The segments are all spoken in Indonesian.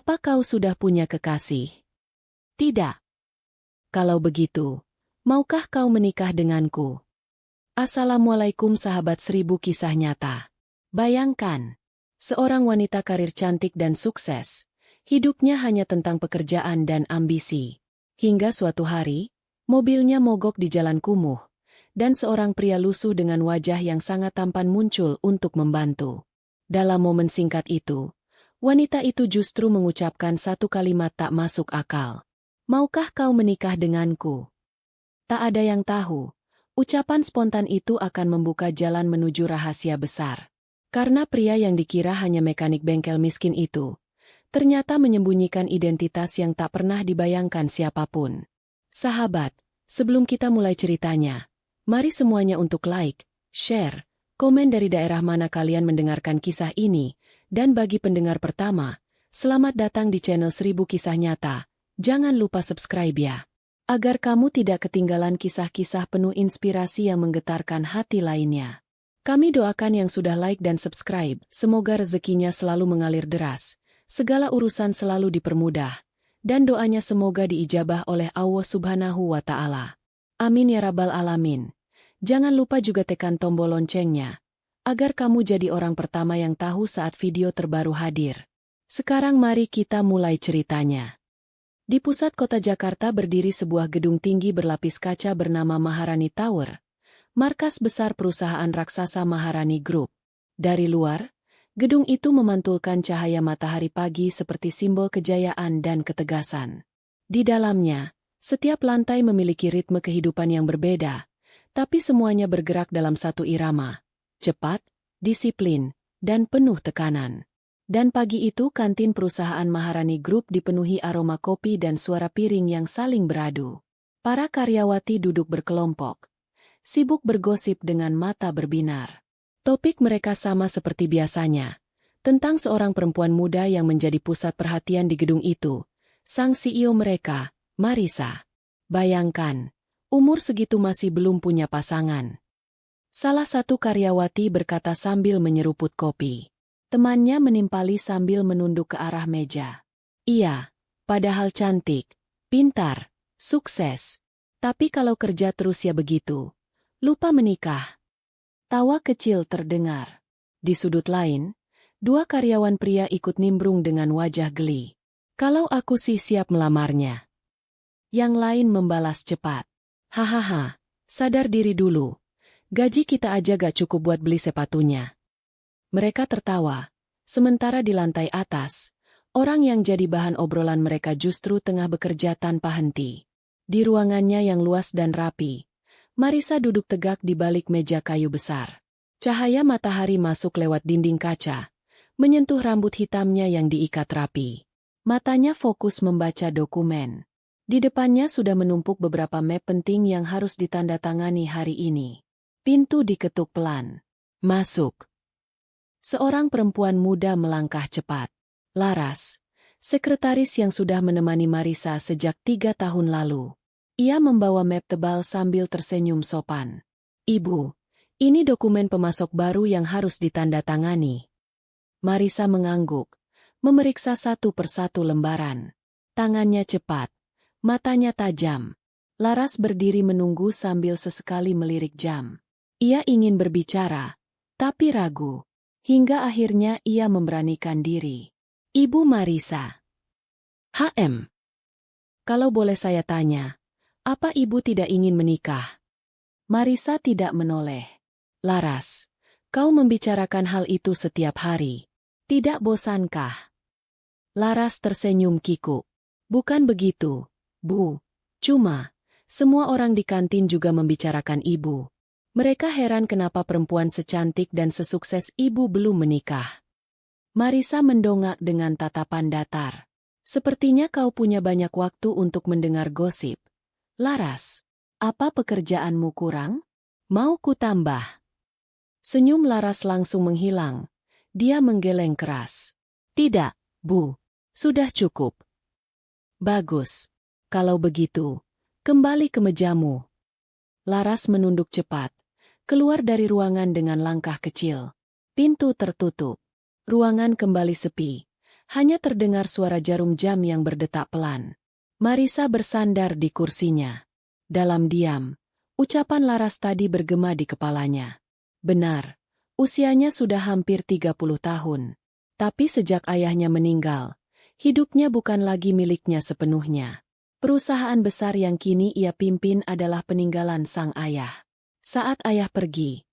Apa kau sudah punya kekasih? Tidak. Kalau begitu, maukah kau menikah denganku? Assalamualaikum sahabat 1000 kisah nyata. Bayangkan, seorang wanita karir cantik dan sukses. Hidupnya hanya tentang pekerjaan dan ambisi. Hingga suatu hari, mobilnya mogok di jalan kumuh, dan seorang pria lusuh dengan wajah yang sangat tampan muncul untuk membantu. Dalam momen singkat itu, wanita itu justru mengucapkan satu kalimat tak masuk akal. Maukah kau menikah denganku? Tak ada yang tahu, ucapan spontan itu akan membuka jalan menuju rahasia besar. Karena pria yang dikira hanya mekanik bengkel miskin itu, ternyata menyembunyikan identitas yang tak pernah dibayangkan siapapun. Sahabat, sebelum kita mulai ceritanya, mari semuanya untuk like, share, komen dari daerah mana kalian mendengarkan kisah ini, dan bagi pendengar pertama, selamat datang di channel 1000 Kisah Nyata. Jangan lupa subscribe ya, agar kamu tidak ketinggalan kisah-kisah penuh inspirasi yang menggetarkan hati lainnya. Kami doakan yang sudah like dan subscribe, semoga rezekinya selalu mengalir deras, segala urusan selalu dipermudah, dan doanya semoga diijabah oleh Allah Subhanahu wa Ta'ala. Amin ya Rabbal Alamin. Jangan lupa juga tekan tombol loncengnya, agar kamu jadi orang pertama yang tahu saat video terbaru hadir. Sekarang mari kita mulai ceritanya. Di pusat kota Jakarta berdiri sebuah gedung tinggi berlapis kaca bernama Maharani Tower, markas besar perusahaan raksasa Maharani Group. Dari luar, gedung itu memantulkan cahaya matahari pagi seperti simbol kejayaan dan ketegasan. Di dalamnya, setiap lantai memiliki ritme kehidupan yang berbeda, tapi semuanya bergerak dalam satu irama, cepat, disiplin, dan penuh tekanan. Dan pagi itu kantin perusahaan Maharani Group dipenuhi aroma kopi dan suara piring yang saling beradu. Para karyawati duduk berkelompok, sibuk bergosip dengan mata berbinar. Topik mereka sama seperti biasanya, tentang seorang perempuan muda yang menjadi pusat perhatian di gedung itu, sang CEO mereka, Marisa. Bayangkan, umur segitu masih belum punya pasangan. Salah satu karyawati berkata sambil menyeruput kopi. Temannya menimpali sambil menunduk ke arah meja. Iya, padahal cantik, pintar, sukses. Tapi kalau kerja terus ya begitu. Lupa menikah. Tawa kecil terdengar. Di sudut lain, dua karyawan pria ikut nimbrung dengan wajah geli. Kalau aku sih siap melamarnya. Yang lain membalas cepat. Hahaha, sadar diri dulu. Gaji kita aja gak cukup buat beli sepatunya. Mereka tertawa, sementara di lantai atas, orang yang jadi bahan obrolan mereka justru tengah bekerja tanpa henti. Di ruangannya yang luas dan rapi, Marisa duduk tegak di balik meja kayu besar. Cahaya matahari masuk lewat dinding kaca, menyentuh rambut hitamnya yang diikat rapi. Matanya fokus membaca dokumen. Di depannya sudah menumpuk beberapa map penting yang harus ditandatangani hari ini. Pintu diketuk pelan. Masuk. Seorang perempuan muda melangkah cepat. Laras, sekretaris yang sudah menemani Marisa sejak 3 tahun lalu. Ia membawa map tebal sambil tersenyum sopan. Ibu, ini dokumen pemasok baru yang harus ditandatangani. Marisa mengangguk, memeriksa satu persatu lembaran. Tangannya cepat, matanya tajam. Laras berdiri menunggu sambil sesekali melirik jam. Ia ingin berbicara, tapi ragu. Hingga akhirnya ia memberanikan diri. Ibu Marisa. HM. Kalau boleh saya tanya, apa ibu tidak ingin menikah? Marisa tidak menoleh. Laras, kau membicarakan hal itu setiap hari. Tidak bosankah? Laras tersenyum kikuk. Bukan begitu, Bu. Cuma, semua orang di kantin juga membicarakan ibu. Mereka heran kenapa perempuan secantik dan sesukses ibu belum menikah. Marisa mendongak dengan tatapan datar. Sepertinya kau punya banyak waktu untuk mendengar gosip. Laras, apa pekerjaanmu kurang? Mau ku tambah? Senyum Laras langsung menghilang. Dia menggeleng keras. Tidak, Bu. Sudah cukup. Bagus. Kalau begitu, kembali ke mejamu. Laras menunduk cepat. Keluar dari ruangan dengan langkah kecil. Pintu tertutup. Ruangan kembali sepi. Hanya terdengar suara jarum jam yang berdetak pelan. Marisa bersandar di kursinya. Dalam diam, ucapan Laras tadi bergema di kepalanya. Benar, usianya sudah hampir 30 tahun. Tapi sejak ayahnya meninggal, hidupnya bukan lagi miliknya sepenuhnya. Perusahaan besar yang kini ia pimpin adalah peninggalan sang ayah. Saat ayah pergi,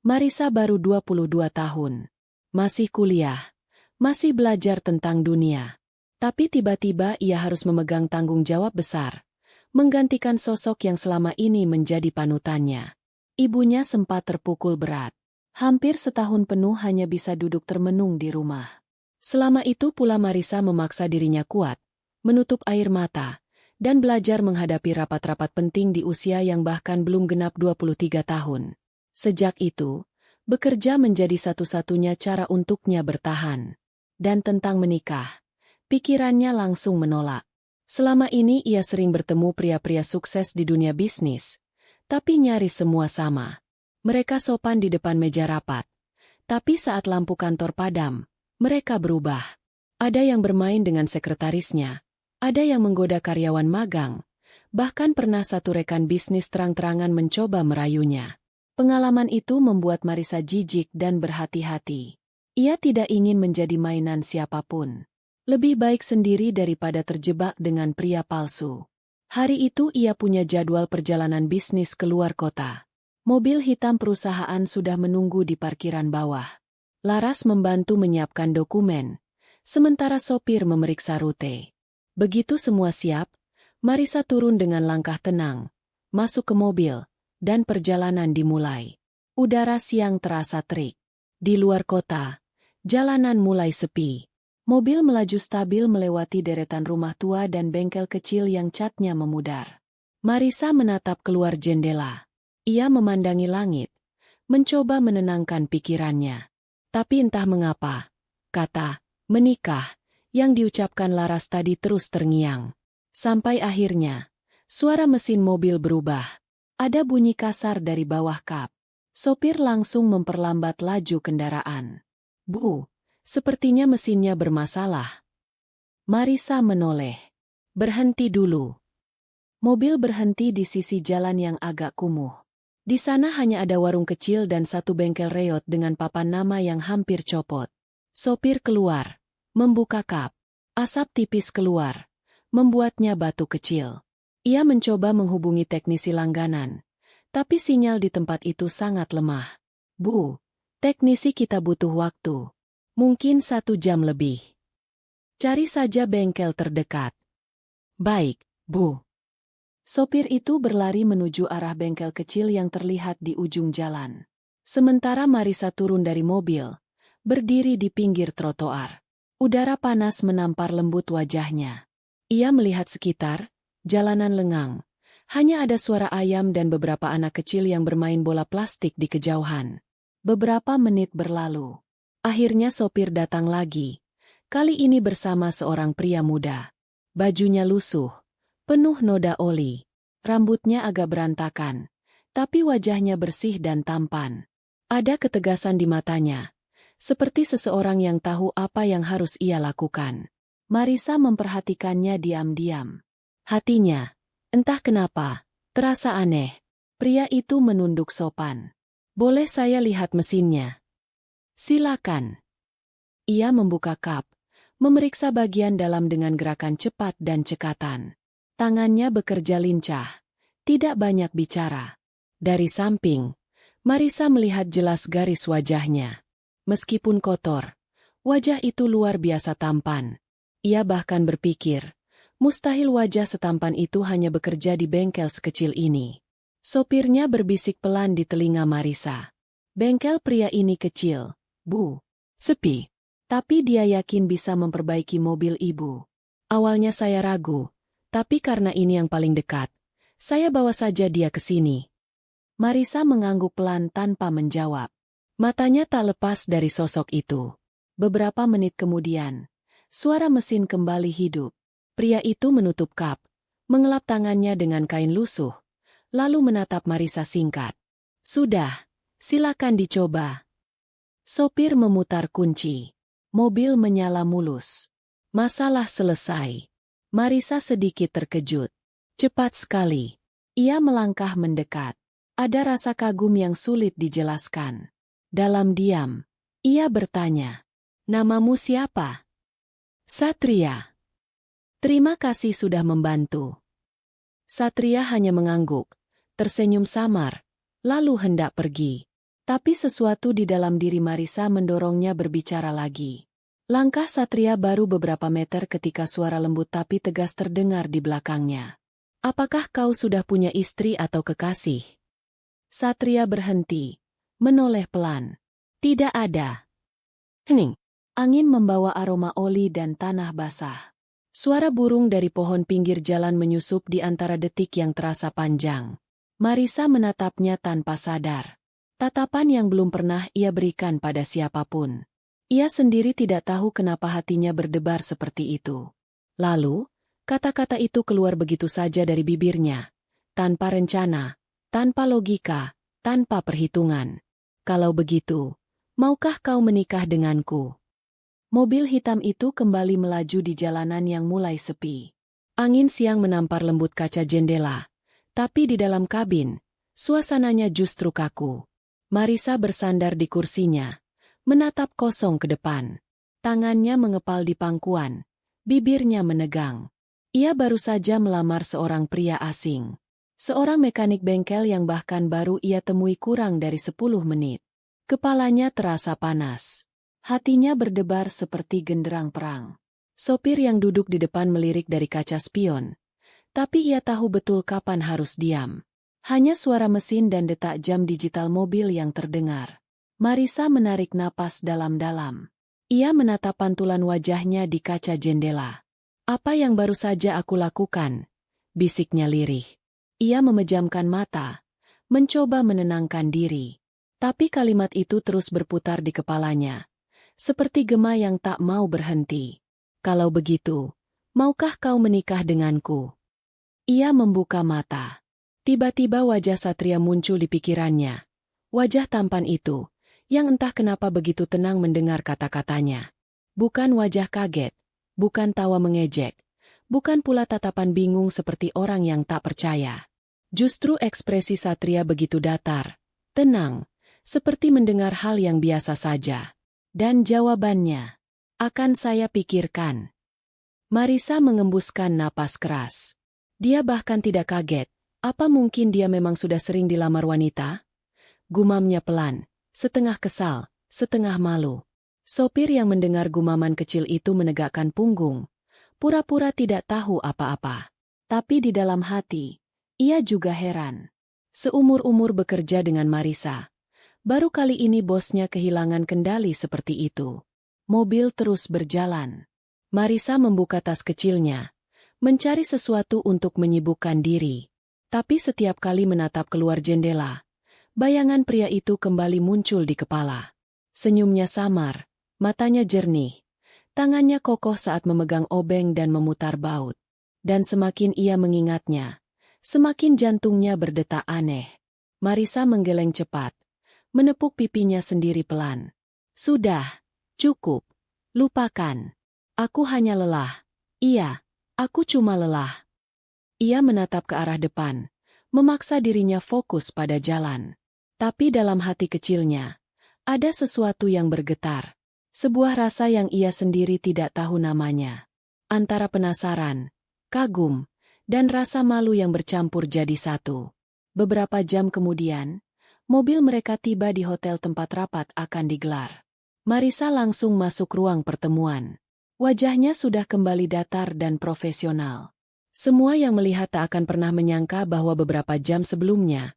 Marisa baru 22 tahun. Masih kuliah, masih belajar tentang dunia. Tapi tiba-tiba ia harus memegang tanggung jawab besar, menggantikan sosok yang selama ini menjadi panutannya. Ibunya sempat terpukul berat. Hampir setahun penuh hanya bisa duduk termenung di rumah. Selama itu pula Marisa memaksa dirinya kuat, menutup air mata, dan belajar menghadapi rapat-rapat penting di usia yang bahkan belum genap 23 tahun. Sejak itu, bekerja menjadi satu-satunya cara untuknya bertahan. Dan tentang menikah, pikirannya langsung menolak. Selama ini ia sering bertemu pria-pria sukses di dunia bisnis, tapi nyaris semua sama. Mereka sopan di depan meja rapat. Tapi saat lampu kantor padam, mereka berubah. Ada yang bermain dengan sekretarisnya, ada yang menggoda karyawan magang, bahkan pernah satu rekan bisnis terang-terangan mencoba merayunya. Pengalaman itu membuat Marisa jijik dan berhati-hati. Ia tidak ingin menjadi mainan siapapun. Lebih baik sendiri daripada terjebak dengan pria palsu. Hari itu ia punya jadwal perjalanan bisnis keluar kota. Mobil hitam perusahaan sudah menunggu di parkiran bawah. Laras membantu menyiapkan dokumen, sementara sopir memeriksa rute. Begitu semua siap, Marisa turun dengan langkah tenang, masuk ke mobil, dan perjalanan dimulai. Udara siang terasa terik. Di luar kota, jalanan mulai sepi. Mobil melaju stabil melewati deretan rumah tua dan bengkel kecil yang catnya memudar. Marisa menatap keluar jendela. Ia memandangi langit, mencoba menenangkan pikirannya. Tapi entah mengapa, kata menikah yang diucapkan Laras tadi terus terngiang. Sampai akhirnya, suara mesin mobil berubah. Ada bunyi kasar dari bawah kap. Sopir langsung memperlambat laju kendaraan. Bu, sepertinya mesinnya bermasalah. Marisa menoleh. Berhenti dulu. Mobil berhenti di sisi jalan yang agak kumuh. Di sana hanya ada warung kecil dan satu bengkel reot dengan papan nama yang hampir copot. Sopir keluar, membuka kap. Asap tipis keluar, membuatnya batuk kecil. Ia mencoba menghubungi teknisi langganan, tapi sinyal di tempat itu sangat lemah. Bu, teknisi kita butuh waktu. Mungkin 1 jam lebih. Cari saja bengkel terdekat. Baik, Bu. Sopir itu berlari menuju arah bengkel kecil yang terlihat di ujung jalan. Sementara Marisa turun dari mobil, berdiri di pinggir trotoar. Udara panas menampar lembut wajahnya. Ia melihat sekitar, jalanan lengang. Hanya ada suara ayam dan beberapa anak kecil yang bermain bola plastik di kejauhan. Beberapa menit berlalu. Akhirnya sopir datang lagi. Kali ini bersama seorang pria muda. Bajunya lusuh, penuh noda oli. Rambutnya agak berantakan, tapi wajahnya bersih dan tampan. Ada ketegasan di matanya. Seperti seseorang yang tahu apa yang harus ia lakukan. Marisa memperhatikannya diam-diam. Hatinya, entah kenapa, terasa aneh. Pria itu menunduk sopan. Boleh saya lihat mesinnya? Silakan. Ia membuka kap, memeriksa bagian dalam dengan gerakan cepat dan cekatan. Tangannya bekerja lincah, tidak banyak bicara. Dari samping, Marisa melihat jelas garis wajahnya. Meskipun kotor, wajah itu luar biasa tampan. Ia bahkan berpikir, mustahil wajah setampan itu hanya bekerja di bengkel sekecil ini. Sopirnya berbisik pelan di telinga Marisa. Bengkel pria ini kecil, Bu. Sepi. Tapi dia yakin bisa memperbaiki mobil ibu. Awalnya saya ragu, tapi karena ini yang paling dekat, saya bawa saja dia ke sini. Marisa mengangguk pelan tanpa menjawab. Matanya tak lepas dari sosok itu. Beberapa menit kemudian, suara mesin kembali hidup. Pria itu menutup kap, mengelap tangannya dengan kain lusuh, lalu menatap Marisa singkat. Sudah, silakan dicoba. Sopir memutar kunci. Mobil menyala mulus. Masalah selesai. Marisa sedikit terkejut. Cepat sekali. Ia melangkah mendekat. Ada rasa kagum yang sulit dijelaskan. Dalam diam, ia bertanya, "Namamu siapa?" "Satria." "Terima kasih sudah membantu." Satria hanya mengangguk, tersenyum samar, lalu hendak pergi. Tapi sesuatu di dalam diri Marisa mendorongnya berbicara lagi. Langkah Satria baru beberapa meter ketika suara lembut tapi tegas terdengar di belakangnya. "Apakah kau sudah punya istri atau kekasih?" Satria berhenti, menoleh pelan. "Tidak ada." Hening. Angin membawa aroma oli dan tanah basah. Suara burung dari pohon pinggir jalan menyusup di antara detik yang terasa panjang. Marisa menatapnya tanpa sadar. Tatapan yang belum pernah ia berikan pada siapapun. Ia sendiri tidak tahu kenapa hatinya berdebar seperti itu. Lalu, kata-kata itu keluar begitu saja dari bibirnya. Tanpa rencana, tanpa logika, tanpa perhitungan. "Kalau begitu, maukah kau menikah denganku?" Mobil hitam itu kembali melaju di jalanan yang mulai sepi. Angin siang menampar lembut kaca jendela. Tapi di dalam kabin, suasananya justru kaku. Marisa bersandar di kursinya, menatap kosong ke depan. Tangannya mengepal di pangkuan, bibirnya menegang. Ia baru saja melamar seorang pria asing. Seorang mekanik bengkel yang bahkan baru ia temui kurang dari 10 menit. Kepalanya terasa panas. Hatinya berdebar seperti genderang perang. Sopir yang duduk di depan melirik dari kaca spion. Tapi ia tahu betul kapan harus diam. Hanya suara mesin dan detak jam digital mobil yang terdengar. Marisa menarik napas dalam-dalam. Ia menatap pantulan wajahnya di kaca jendela. "Apa yang baru saja aku lakukan?" bisiknya lirih. Ia memejamkan mata, mencoba menenangkan diri. Tapi kalimat itu terus berputar di kepalanya. Seperti gema yang tak mau berhenti. "Kalau begitu, maukah kau menikah denganku?" Ia membuka mata. Tiba-tiba wajah Satria muncul di pikirannya. Wajah tampan itu, yang entah kenapa begitu tenang mendengar kata-katanya. Bukan wajah kaget, bukan tawa mengejek, bukan pula tatapan bingung seperti orang yang tak percaya. Justru ekspresi Satria begitu datar, tenang, seperti mendengar hal yang biasa saja. Dan jawabannya, "Akan saya pikirkan." Marisa mengembuskan napas keras. Dia bahkan tidak kaget, apa mungkin dia memang sudah sering dilamar wanita? Gumamnya pelan. Setengah kesal, setengah malu. Sopir yang mendengar gumaman kecil itu menegakkan punggung. Pura-pura tidak tahu apa-apa. Tapi di dalam hati, ia juga heran. Seumur-umur bekerja dengan Marisa, baru kali ini bosnya kehilangan kendali seperti itu. Mobil terus berjalan. Marisa membuka tas kecilnya, mencari sesuatu untuk menyibukkan diri. Tapi setiap kali menatap keluar jendela, bayangan pria itu kembali muncul di kepala. Senyumnya samar, matanya jernih, tangannya kokoh saat memegang obeng dan memutar baut. Dan semakin ia mengingatnya, semakin jantungnya berdetak aneh. Marisa menggeleng cepat, menepuk pipinya sendiri pelan. "Sudah, cukup, lupakan. Aku hanya lelah. Iya, aku cuma lelah." Ia menatap ke arah depan, memaksa dirinya fokus pada jalan. Tapi dalam hati kecilnya, ada sesuatu yang bergetar. Sebuah rasa yang ia sendiri tidak tahu namanya. Antara penasaran, kagum, dan rasa malu yang bercampur jadi satu. Beberapa jam kemudian, mobil mereka tiba di hotel tempat rapat akan digelar. Marisa langsung masuk ruang pertemuan. Wajahnya sudah kembali datar dan profesional. Semua yang melihat tak akan pernah menyangka bahwa beberapa jam sebelumnya,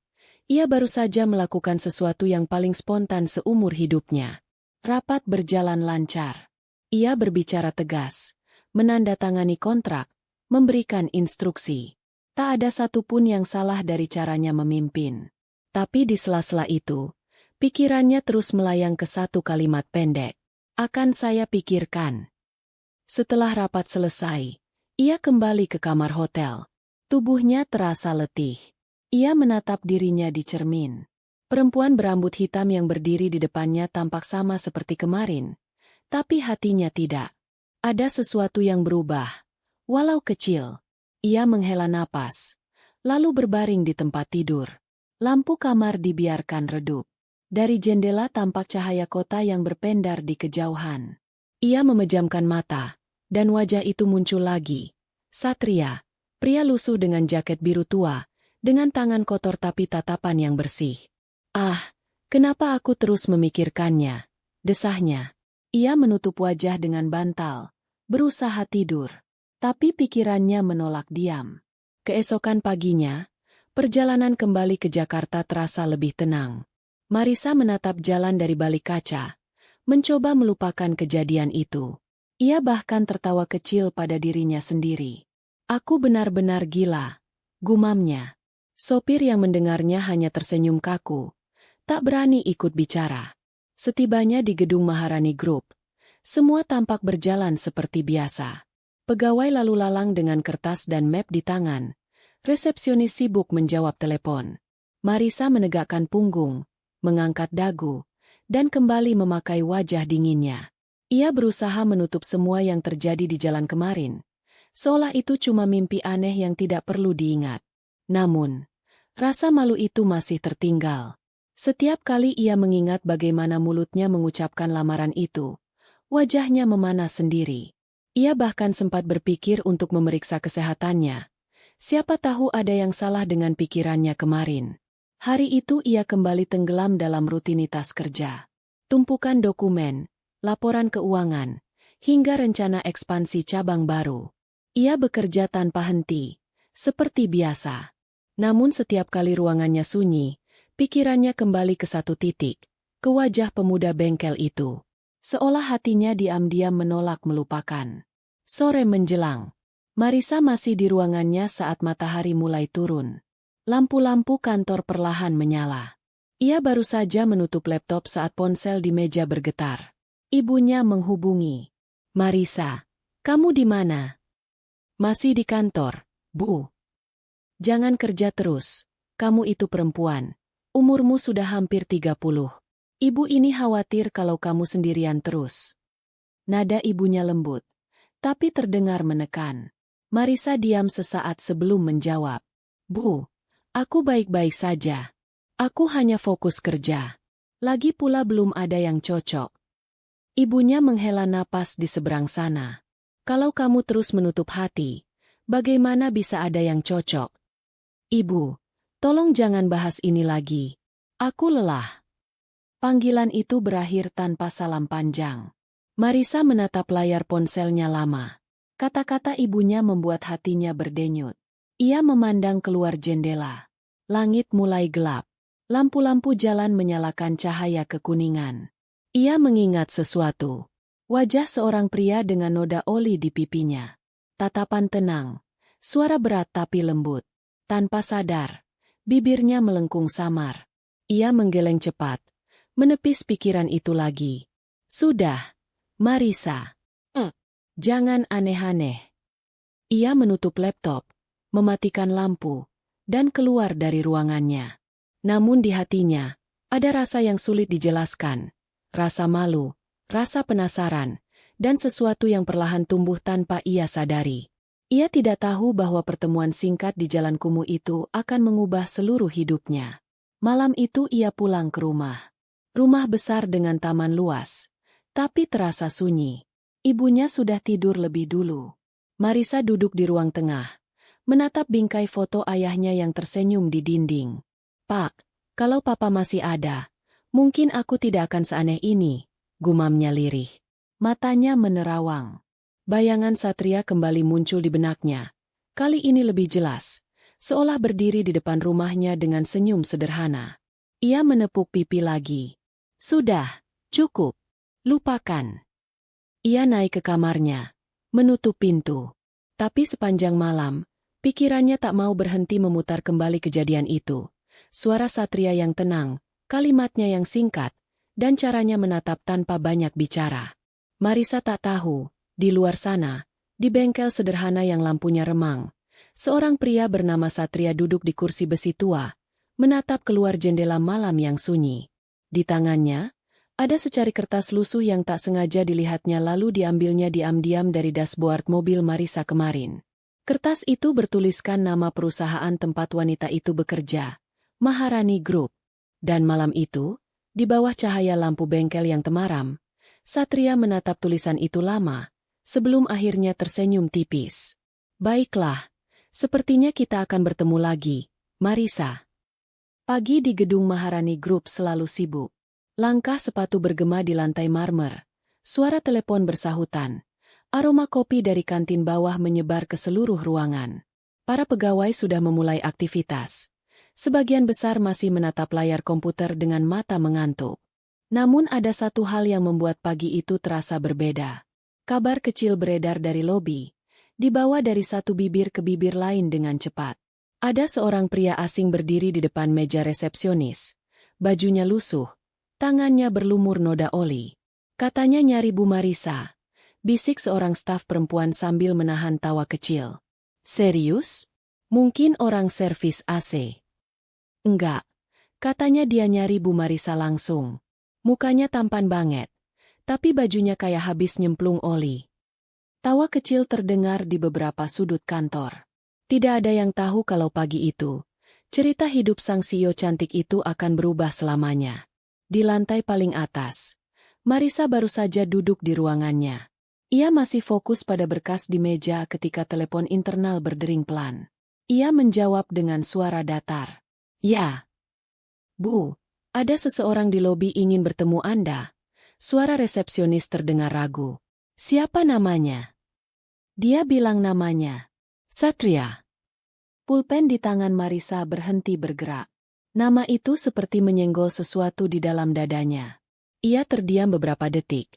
ia baru saja melakukan sesuatu yang paling spontan seumur hidupnya. Rapat berjalan lancar. Ia berbicara tegas, menandatangani kontrak, memberikan instruksi. Tak ada satupun yang salah dari caranya memimpin. Tapi di sela-sela itu, pikirannya terus melayang ke satu kalimat pendek. "Akan saya pikirkan." Setelah rapat selesai, ia kembali ke kamar hotel. Tubuhnya terasa letih. Ia menatap dirinya di cermin. Perempuan berambut hitam yang berdiri di depannya tampak sama seperti kemarin, tapi hatinya tidak. Ada sesuatu yang berubah, walau kecil. Ia menghela napas, lalu berbaring di tempat tidur. Lampu kamar dibiarkan redup. Dari jendela tampak cahaya kota yang berpendar di kejauhan. Ia memejamkan mata, dan wajah itu muncul lagi. Satria, pria lusuh dengan jaket biru tua, dengan tangan kotor tapi tatapan yang bersih. Ah, kenapa aku terus memikirkannya? Desahnya. Ia menutup wajah dengan bantal, berusaha tidur. Tapi pikirannya menolak diam. Keesokan paginya, perjalanan kembali ke Jakarta terasa lebih tenang. Marisa menatap jalan dari balik kaca, mencoba melupakan kejadian itu. Ia bahkan tertawa kecil pada dirinya sendiri. Aku benar-benar gila, gumamnya. Sopir yang mendengarnya hanya tersenyum kaku, tak berani ikut bicara. Setibanya di gedung Maharani Group, semua tampak berjalan seperti biasa. Pegawai lalu lalang dengan kertas dan map di tangan. Resepsionis sibuk menjawab telepon. Marisa menegakkan punggung, mengangkat dagu, dan kembali memakai wajah dinginnya. Ia berusaha menutup semua yang terjadi di jalan kemarin, seolah itu cuma mimpi aneh yang tidak perlu diingat. Namun, rasa malu itu masih tertinggal. Setiap kali ia mengingat bagaimana mulutnya mengucapkan lamaran itu, wajahnya memanas sendiri. Ia bahkan sempat berpikir untuk memeriksa kesehatannya. Siapa tahu ada yang salah dengan pikirannya kemarin. Hari itu ia kembali tenggelam dalam rutinitas kerja. Tumpukan dokumen, laporan keuangan, hingga rencana ekspansi cabang baru. Ia bekerja tanpa henti, seperti biasa. Namun setiap kali ruangannya sunyi, pikirannya kembali ke satu titik, ke wajah pemuda bengkel itu. Seolah hatinya diam-diam menolak melupakan. Sore menjelang. Marisa masih di ruangannya saat matahari mulai turun. Lampu-lampu kantor perlahan menyala. Ia baru saja menutup laptop saat ponsel di meja bergetar. Ibunya menghubungi. Marisa, kamu di mana? Masih di kantor, Bu. Jangan kerja terus. Kamu itu perempuan. Umurmu sudah hampir 30. Ibu ini khawatir kalau kamu sendirian terus. Nada ibunya lembut, tapi terdengar menekan. Marisa diam sesaat sebelum menjawab. Bu, aku baik-baik saja. Aku hanya fokus kerja. Lagi pula belum ada yang cocok. Ibunya menghela napas di seberang sana. Kalau kamu terus menutup hati, bagaimana bisa ada yang cocok? Ibu, tolong jangan bahas ini lagi. Aku lelah. Panggilan itu berakhir tanpa salam panjang. Marisa menatap layar ponselnya lama. Kata-kata ibunya membuat hatinya berdenyut. Ia memandang keluar jendela. Langit mulai gelap. Lampu-lampu jalan menyalakan cahaya kekuningan. Ia mengingat sesuatu. Wajah seorang pria dengan noda oli di pipinya. Tatapan tenang. Suara berat tapi lembut. Tanpa sadar, bibirnya melengkung samar. Ia menggeleng cepat, menepis pikiran itu lagi. Sudah, Marisa. Jangan aneh-aneh. Ia menutup laptop, mematikan lampu, dan keluar dari ruangannya. Namun di hatinya, ada rasa yang sulit dijelaskan. Rasa malu, rasa penasaran, dan sesuatu yang perlahan tumbuh tanpa ia sadari. Ia tidak tahu bahwa pertemuan singkat di jalan kumuh itu akan mengubah seluruh hidupnya. Malam itu ia pulang ke rumah. Rumah besar dengan taman luas, tapi terasa sunyi. Ibunya sudah tidur lebih dulu. Marisa duduk di ruang tengah, menatap bingkai foto ayahnya yang tersenyum di dinding. Pak, kalau papa masih ada, mungkin aku tidak akan seaneh ini, gumamnya lirih. Matanya menerawang. Bayangan Satria kembali muncul di benaknya. Kali ini lebih jelas, seolah berdiri di depan rumahnya dengan senyum sederhana. Ia menepuk pipi lagi. Sudah, cukup. Lupakan. Ia naik ke kamarnya, menutup pintu. Tapi sepanjang malam, pikirannya tak mau berhenti memutar kembali kejadian itu. Suara Satria yang tenang, kalimatnya yang singkat, dan caranya menatap tanpa banyak bicara. Marisa tak tahu. Di luar sana, di bengkel sederhana yang lampunya remang, seorang pria bernama Satria duduk di kursi besi tua, menatap keluar jendela malam yang sunyi. Di tangannya, Ada secari kertas lusuh yang tak sengaja dilihatnya lalu diambilnya diam-diam dari dashboard mobil Marisa kemarin. Kertas itu bertuliskan nama perusahaan tempat wanita itu bekerja, Maharani Group. Dan malam itu, di bawah cahaya lampu bengkel yang temaram, Satria menatap tulisan itu lama, sebelum akhirnya tersenyum tipis. Baiklah, sepertinya kita akan bertemu lagi, Marisa. Pagi di gedung Maharani Group selalu sibuk. Langkah sepatu bergema di lantai marmer. Suara telepon bersahutan. Aroma kopi dari kantin bawah menyebar ke seluruh ruangan. Para pegawai sudah memulai aktivitas. Sebagian besar masih menatap layar komputer dengan mata mengantuk. Namun ada satu hal yang membuat pagi itu terasa berbeda. Kabar kecil beredar dari lobi. Dibawa dari satu bibir ke bibir lain dengan cepat. Ada seorang pria asing berdiri di depan meja resepsionis. Bajunya lusuh. Tangannya berlumur noda oli. Katanya nyari Bu Marisa. Bisik seorang staf perempuan sambil menahan tawa kecil. Serius? Mungkin orang servis AC. Enggak. Katanya dia nyari Bu Marisa langsung. Mukanya tampan banget. Tapi bajunya kayak habis nyemplung oli. Tawa kecil terdengar di beberapa sudut kantor. Tidak ada yang tahu kalau pagi itu, cerita hidup sang CEO cantik itu akan berubah selamanya. Di lantai paling atas, Marisa baru saja duduk di ruangannya. Ia masih fokus pada berkas di meja ketika telepon internal berdering pelan. Ia menjawab dengan suara datar. Ya. Bu, ada seseorang di lobi ingin bertemu Anda. Suara resepsionis terdengar ragu. Siapa namanya? Dia bilang namanya Satria. Pulpen di tangan Marisa berhenti bergerak. Nama itu seperti menyenggol sesuatu di dalam dadanya. Ia terdiam beberapa detik,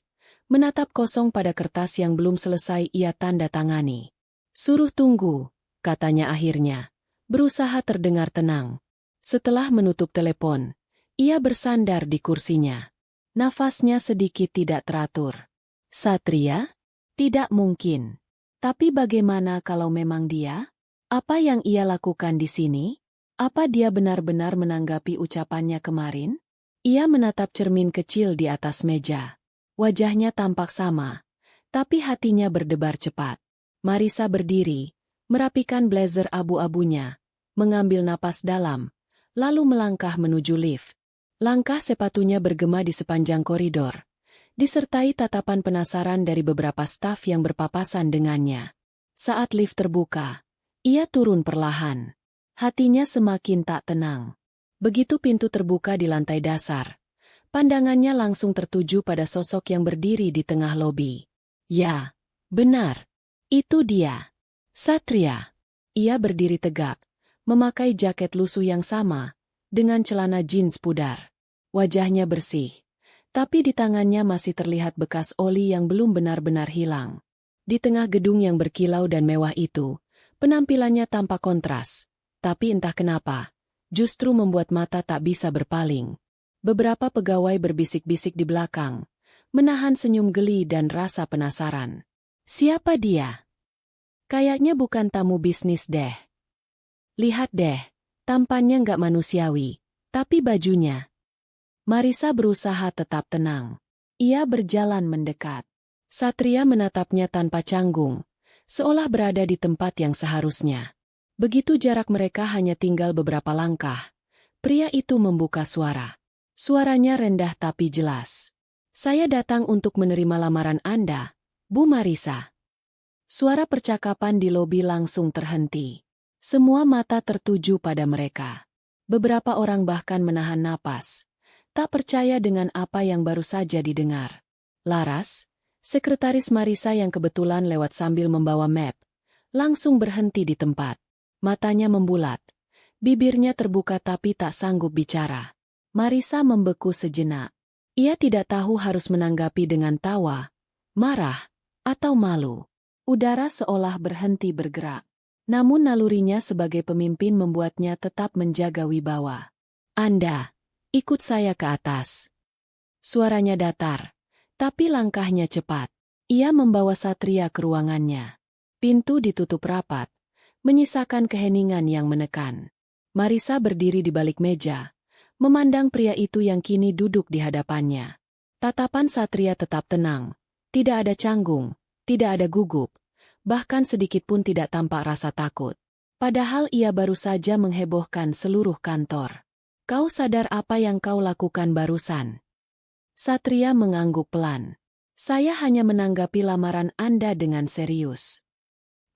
menatap kosong pada kertas yang belum selesai ia tanda tangani. Suruh tunggu, katanya akhirnya, berusaha terdengar tenang. Setelah menutup telepon, ia bersandar di kursinya. Nafasnya sedikit tidak teratur. Satria? Tidak mungkin. Tapi bagaimana kalau memang dia? Apa yang ia lakukan di sini? Apa dia benar-benar menanggapi ucapannya kemarin? Ia menatap cermin kecil di atas meja. Wajahnya tampak sama, tapi hatinya berdebar cepat. Marisa berdiri, merapikan blazer abu-abunya, mengambil napas dalam, lalu melangkah menuju lift. Langkah sepatunya bergema di sepanjang koridor, disertai tatapan penasaran dari beberapa staf yang berpapasan dengannya. Saat lift terbuka, ia turun perlahan. Hatinya semakin tak tenang. Begitu pintu terbuka di lantai dasar, pandangannya langsung tertuju pada sosok yang berdiri di tengah lobi. Ya, benar. Itu dia. Satria. Ia berdiri tegak, memakai jaket lusuh yang sama, dengan celana jeans pudar. Wajahnya bersih, tapi di tangannya masih terlihat bekas oli yang belum benar-benar hilang. Di tengah gedung yang berkilau dan mewah itu, penampilannya tampak kontras. Tapi entah kenapa, justru membuat mata tak bisa berpaling. Beberapa pegawai berbisik-bisik di belakang, menahan senyum geli dan rasa penasaran. Siapa dia? Kayaknya bukan tamu bisnis deh. Lihat deh, tampannya nggak manusiawi, tapi bajunya. Marisa berusaha tetap tenang. Ia berjalan mendekat. Satria menatapnya tanpa canggung, seolah berada di tempat yang seharusnya. Begitu jarak mereka hanya tinggal beberapa langkah, pria itu membuka suara. Suaranya rendah tapi jelas. Saya datang untuk menerima lamaran Anda, Bu Marisa. Suara percakapan di lobi langsung terhenti. Semua mata tertuju pada mereka. Beberapa orang bahkan menahan napas, tak percaya dengan apa yang baru saja didengar. Laras, sekretaris Marisa yang kebetulan lewat sambil membawa map, langsung berhenti di tempat. Matanya membulat, bibirnya terbuka tapi tak sanggup bicara. Marisa membeku sejenak. Ia tidak tahu harus menanggapi dengan tawa, marah, atau malu. Udara seolah berhenti bergerak. Namun nalurinya sebagai pemimpin membuatnya tetap menjaga wibawa. Anda, ikut saya ke atas. Suaranya datar, tapi langkahnya cepat. Ia membawa Satria ke ruangannya. Pintu ditutup rapat, menyisakan keheningan yang menekan. Marisa berdiri di balik meja, memandang pria itu yang kini duduk di hadapannya. Tatapan Satria tetap tenang. Tidak ada canggung, tidak ada gugup, bahkan sedikit pun tidak tampak rasa takut. Padahal ia baru saja menghebohkan seluruh kantor. Kau sadar apa yang kau lakukan barusan? Satria mengangguk pelan. Saya hanya menanggapi lamaran Anda dengan serius.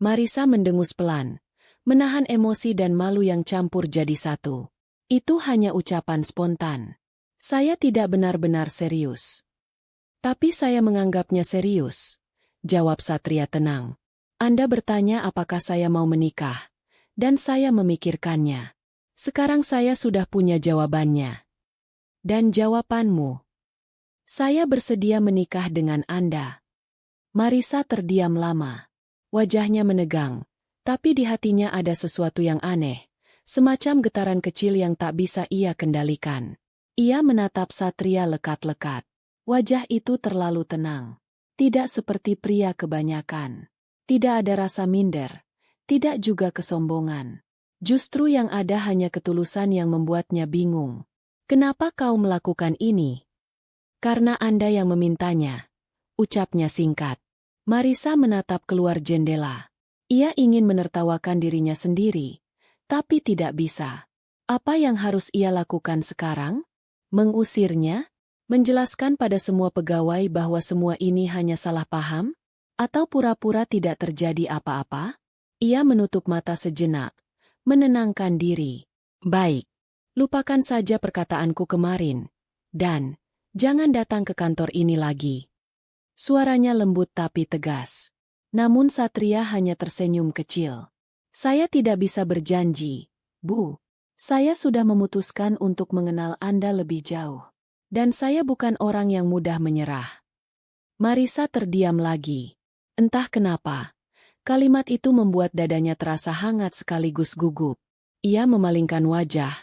Marisa mendengus pelan, menahan emosi dan malu yang campur jadi satu. Itu hanya ucapan spontan. Saya tidak benar-benar serius. Tapi saya menganggapnya serius. Jawab Satria tenang. Anda bertanya apakah saya mau menikah. Dan saya memikirkannya. Sekarang saya sudah punya jawabannya. Dan jawabanmu? Saya bersedia menikah dengan Anda. Marisa terdiam lama. Wajahnya menegang. Tapi di hatinya ada sesuatu yang aneh. Semacam getaran kecil yang tak bisa ia kendalikan. Ia menatap Satria lekat-lekat. Wajah itu terlalu tenang. Tidak seperti pria kebanyakan. Tidak ada rasa minder. Tidak juga kesombongan. Justru yang ada hanya ketulusan yang membuatnya bingung. Kenapa kau melakukan ini? Karena Anda yang memintanya. Ucapnya singkat. Marisa menatap keluar jendela. Ia ingin menertawakan dirinya sendiri. Tapi tidak bisa. Apa yang harus ia lakukan sekarang? Mengusirnya? Menjelaskan pada semua pegawai bahwa semua ini hanya salah paham? Atau pura-pura tidak terjadi apa-apa? Ia menutup mata sejenak, menenangkan diri. Baik, lupakan saja perkataanku kemarin. Dan, jangan datang ke kantor ini lagi. Suaranya lembut tapi tegas. Namun Satria hanya tersenyum kecil. Saya tidak bisa berjanji, Bu. Saya sudah memutuskan untuk mengenal Anda lebih jauh. Dan saya bukan orang yang mudah menyerah. Marisa terdiam lagi. Entah kenapa, kalimat itu membuat dadanya terasa hangat sekaligus gugup. Ia memalingkan wajah,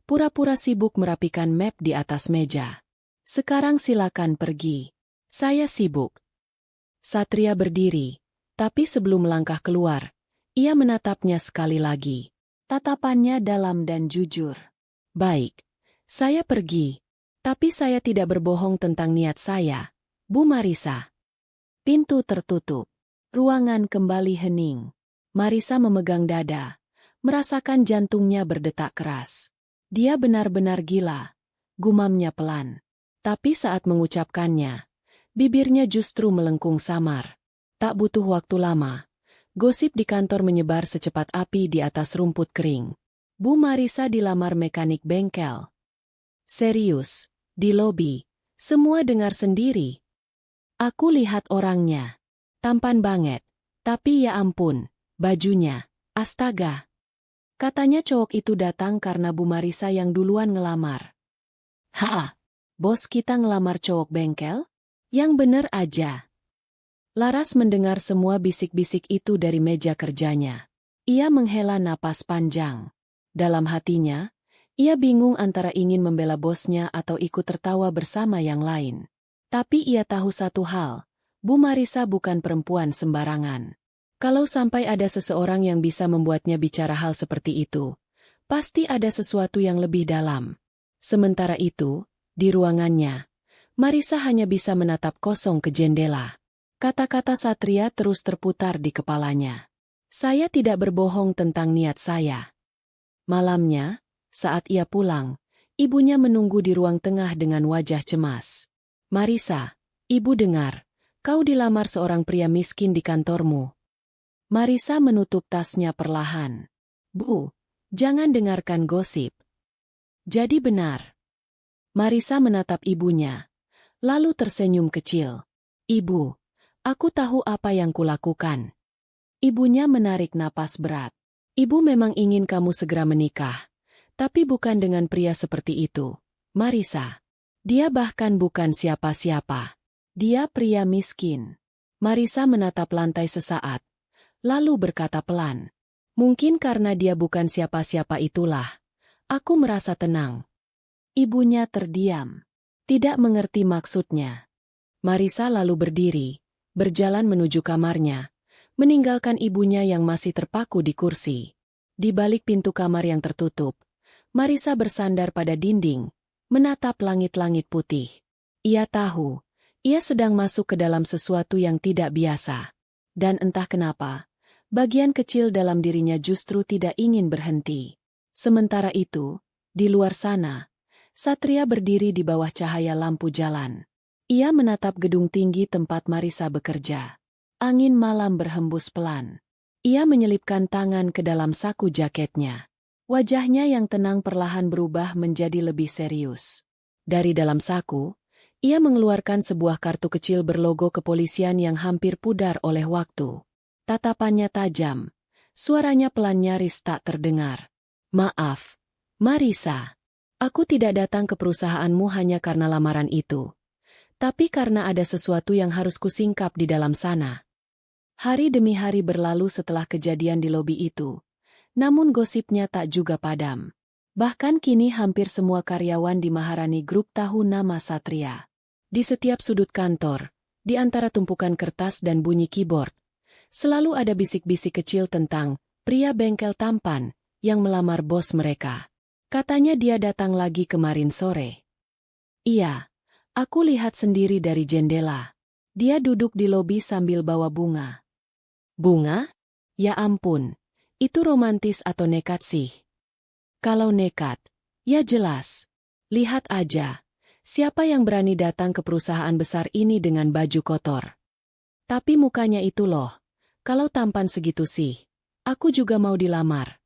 pura-pura sibuk merapikan map di atas meja. Sekarang silakan pergi. Saya sibuk. Satria berdiri, tapi sebelum melangkah keluar, ia menatapnya sekali lagi. Tatapannya dalam dan jujur. Baik, saya pergi. Tapi saya tidak berbohong tentang niat saya, Bu Marisa. Pintu tertutup. Ruangan kembali hening. Marisa memegang dada, merasakan jantungnya berdetak keras. Dia benar-benar gila, gumamnya pelan. Tapi saat mengucapkannya, bibirnya justru melengkung samar. Tak butuh waktu lama. Gosip di kantor menyebar secepat api di atas rumput kering. Bu Marisa dilamar mekanik bengkel. Serius. Di lobi, semua dengar sendiri. Aku lihat orangnya. Tampan banget. Tapi ya ampun, bajunya. Astaga. Katanya cowok itu datang karena Bu Marisa yang duluan ngelamar. Ha, bos kita ngelamar cowok bengkel? Yang bener aja. Laras mendengar semua bisik-bisik itu dari meja kerjanya. Ia menghela napas panjang. Dalam hatinya, ia bingung antara ingin membela bosnya atau ikut tertawa bersama yang lain. Tapi ia tahu satu hal, Bu Marisa bukan perempuan sembarangan. Kalau sampai ada seseorang yang bisa membuatnya bicara hal seperti itu, pasti ada sesuatu yang lebih dalam. Sementara itu, di ruangannya, Marisa hanya bisa menatap kosong ke jendela. Kata-kata Satria terus terputar di kepalanya. Saya tidak berbohong tentang niat saya. Malamnya, saat ia pulang, ibunya menunggu di ruang tengah dengan wajah cemas. Marisa, ibu dengar, kau dilamar seorang pria miskin di kantormu. Marisa menutup tasnya perlahan. Bu, jangan dengarkan gosip. Jadi benar. Marisa menatap ibunya, lalu tersenyum kecil. Ibu, aku tahu apa yang kulakukan. Ibunya menarik napas berat. Ibu memang ingin kamu segera menikah. Tapi bukan dengan pria seperti itu, Marisa. Dia bahkan bukan siapa-siapa. Dia pria miskin. Marisa menatap lantai sesaat, lalu berkata pelan. Mungkin karena dia bukan siapa-siapa itulah. Aku merasa tenang. Ibunya terdiam. Tidak mengerti maksudnya. Marisa lalu berdiri, berjalan menuju kamarnya, meninggalkan ibunya yang masih terpaku di kursi. Di balik pintu kamar yang tertutup, Marisa bersandar pada dinding, menatap langit-langit putih. Ia tahu, ia sedang masuk ke dalam sesuatu yang tidak biasa. Dan entah kenapa, bagian kecil dalam dirinya justru tidak ingin berhenti. Sementara itu, di luar sana, Satria berdiri di bawah cahaya lampu jalan. Ia menatap gedung tinggi tempat Marisa bekerja. Angin malam berhembus pelan. Ia menyelipkan tangan ke dalam saku jaketnya. Wajahnya yang tenang perlahan berubah menjadi lebih serius. Dari dalam saku, ia mengeluarkan sebuah kartu kecil berlogo kepolisian yang hampir pudar oleh waktu. Tatapannya tajam. Suaranya pelan nyaris tak terdengar. Maaf, Marisa. Aku tidak datang ke perusahaanmu hanya karena lamaran itu. Tapi karena ada sesuatu yang harus kusingkap di dalam sana. Hari demi hari berlalu setelah kejadian di lobi itu. Namun gosipnya tak juga padam. Bahkan kini hampir semua karyawan di Maharani Group tahu nama Satria. Di setiap sudut kantor, di antara tumpukan kertas dan bunyi keyboard, selalu ada bisik-bisik kecil tentang pria bengkel tampan yang melamar bos mereka. Katanya dia datang lagi kemarin sore. Iya, aku lihat sendiri dari jendela. Dia duduk di lobi sambil bawa bunga. Bunga? Ya ampun, itu romantis atau nekat sih? Kalau nekat, ya jelas. Lihat aja, siapa yang berani datang ke perusahaan besar ini dengan baju kotor? Tapi mukanya itu loh, kalau tampan segitu sih, aku juga mau dilamar.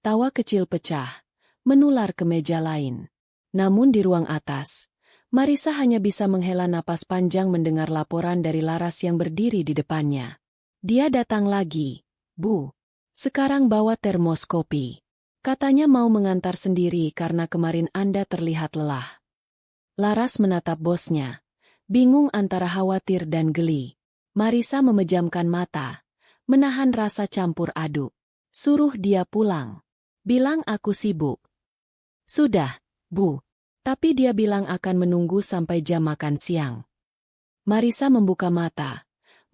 Tawa kecil pecah, menular ke meja lain. Namun di ruang atas, Marisa hanya bisa menghela napas panjang mendengar laporan dari Laras yang berdiri di depannya. Dia datang lagi, Bu. Sekarang bawa termos kopi. Katanya mau mengantar sendiri karena kemarin Anda terlihat lelah. Laras menatap bosnya, bingung antara khawatir dan geli. Marisa memejamkan mata, menahan rasa campur aduk. Suruh dia pulang. Bilang aku sibuk. Sudah, Bu. Tapi dia bilang akan menunggu sampai jam makan siang. Marisa membuka mata,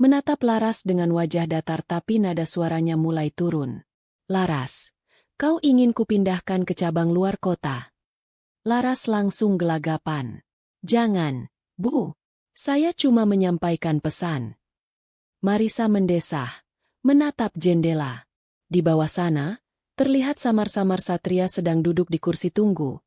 menatap Laras dengan wajah datar tapi nada suaranya mulai turun. Laras, kau ingin kupindahkan ke cabang luar kota? Laras langsung gelagapan. Jangan, Bu. Saya cuma menyampaikan pesan. Marisa mendesah, menatap jendela. Di bawah sana, terlihat samar-samar Satria sedang duduk di kursi tunggu,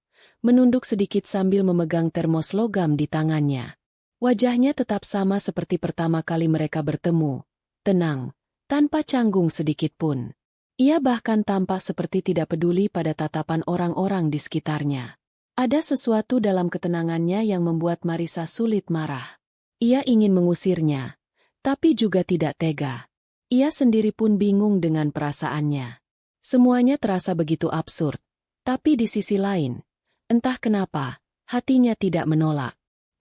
menunduk sedikit sambil memegang termos logam di tangannya. Wajahnya tetap sama seperti pertama kali mereka bertemu, tenang, tanpa canggung sedikit pun. Ia bahkan tampak seperti tidak peduli pada tatapan orang-orang di sekitarnya. Ada sesuatu dalam ketenangannya yang membuat Marisa sulit marah. Ia ingin mengusirnya, tapi juga tidak tega. Ia sendiri pun bingung dengan perasaannya. Semuanya terasa begitu absurd, tapi di sisi lain, entah kenapa, hatinya tidak menolak.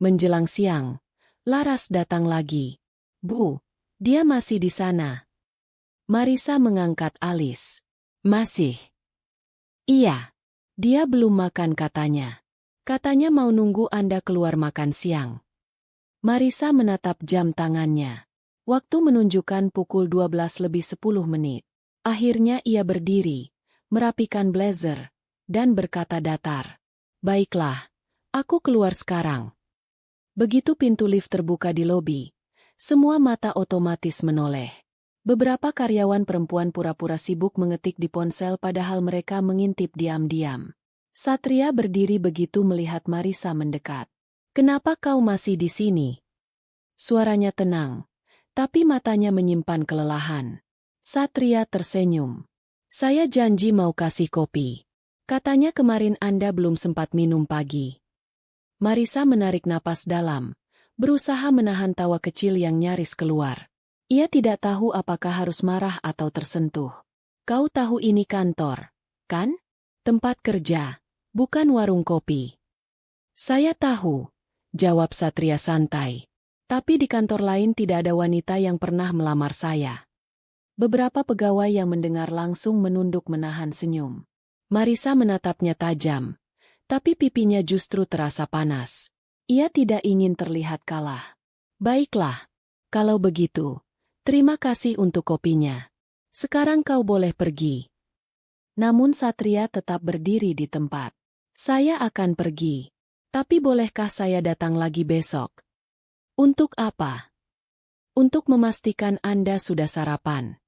Menjelang siang, Laras datang lagi. Bu, dia masih di sana. Marisa mengangkat alis. Masih? Iya. Dia belum makan katanya. Katanya mau nunggu Anda keluar makan siang. Marisa menatap jam tangannya. Waktu menunjukkan pukul 12 lebih 10 menit. Akhirnya ia berdiri, merapikan blazer, dan berkata datar. Baiklah, aku keluar sekarang. Begitu pintu lift terbuka di lobi, semua mata otomatis menoleh. Beberapa karyawan perempuan pura-pura sibuk mengetik di ponsel padahal mereka mengintip diam-diam. Satria berdiri begitu melihat Marisa mendekat. Kenapa kau masih di sini? Suaranya tenang, tapi matanya menyimpan kelelahan. Satria tersenyum. Saya janji mau kasih kopi. Katanya kemarin Anda belum sempat minum pagi. Marisa menarik napas dalam, berusaha menahan tawa kecil yang nyaris keluar. Ia tidak tahu apakah harus marah atau tersentuh. Kau tahu ini kantor, kan? Tempat kerja, bukan warung kopi. Saya tahu, jawab Satria santai. Tapi di kantor lain tidak ada wanita yang pernah melamar saya. Beberapa pegawai yang mendengar langsung menunduk menahan senyum. Marisa menatapnya tajam, tapi pipinya justru terasa panas. Ia tidak ingin terlihat kalah. Baiklah, kalau begitu, terima kasih untuk kopinya. Sekarang kau boleh pergi. Namun Satria tetap berdiri di tempat. Saya akan pergi. Tapi bolehkah saya datang lagi besok? Untuk apa? Untuk memastikan Anda sudah sarapan.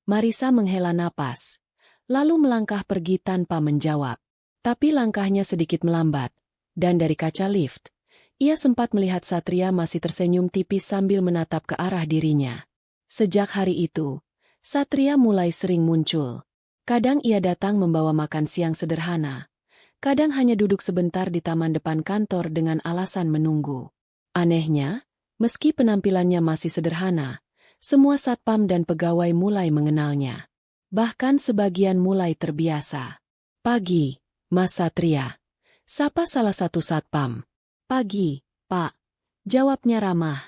Marisa menghela napas, lalu melangkah pergi tanpa menjawab. Tapi langkahnya sedikit melambat, dan dari kaca lift, ia sempat melihat Satria masih tersenyum tipis sambil menatap ke arah dirinya. Sejak hari itu, Satria mulai sering muncul. Kadang ia datang membawa makan siang sederhana, kadang hanya duduk sebentar di taman depan kantor dengan alasan menunggu. Anehnya, meski penampilannya masih sederhana, semua satpam dan pegawai mulai mengenalnya. Bahkan sebagian mulai terbiasa. Pagi, Mas Satria. Sapa salah satu satpam. Pagi, Pak. Jawabnya ramah.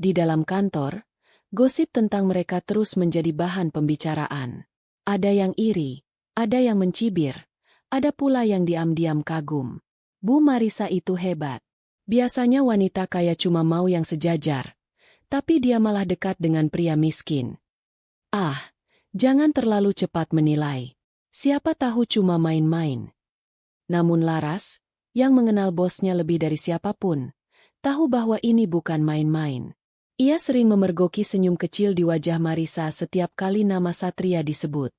Di dalam kantor, gosip tentang mereka terus menjadi bahan pembicaraan. Ada yang iri, ada yang mencibir, ada pula yang diam-diam kagum. Bu Marisa itu hebat. Biasanya wanita kaya cuma mau yang sejajar, tapi dia malah dekat dengan pria miskin. Ah, jangan terlalu cepat menilai. Siapa tahu cuma main-main. Namun Laras, yang mengenal bosnya lebih dari siapapun, tahu bahwa ini bukan main-main. Ia sering memergoki senyum kecil di wajah Marisa setiap kali nama Satria disebut.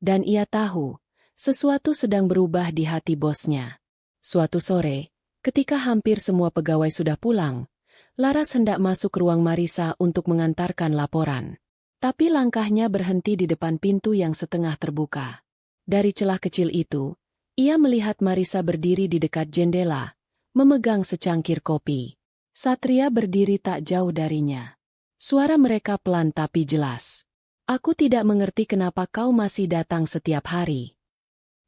Dan ia tahu, sesuatu sedang berubah di hati bosnya. Suatu sore, ketika hampir semua pegawai sudah pulang, Laras hendak masuk ruang Marisa untuk mengantarkan laporan. Tapi langkahnya berhenti di depan pintu yang setengah terbuka. Dari celah kecil itu, ia melihat Marisa berdiri di dekat jendela, memegang secangkir kopi. Satria berdiri tak jauh darinya. Suara mereka pelan tapi jelas. Aku tidak mengerti kenapa kau masih datang setiap hari.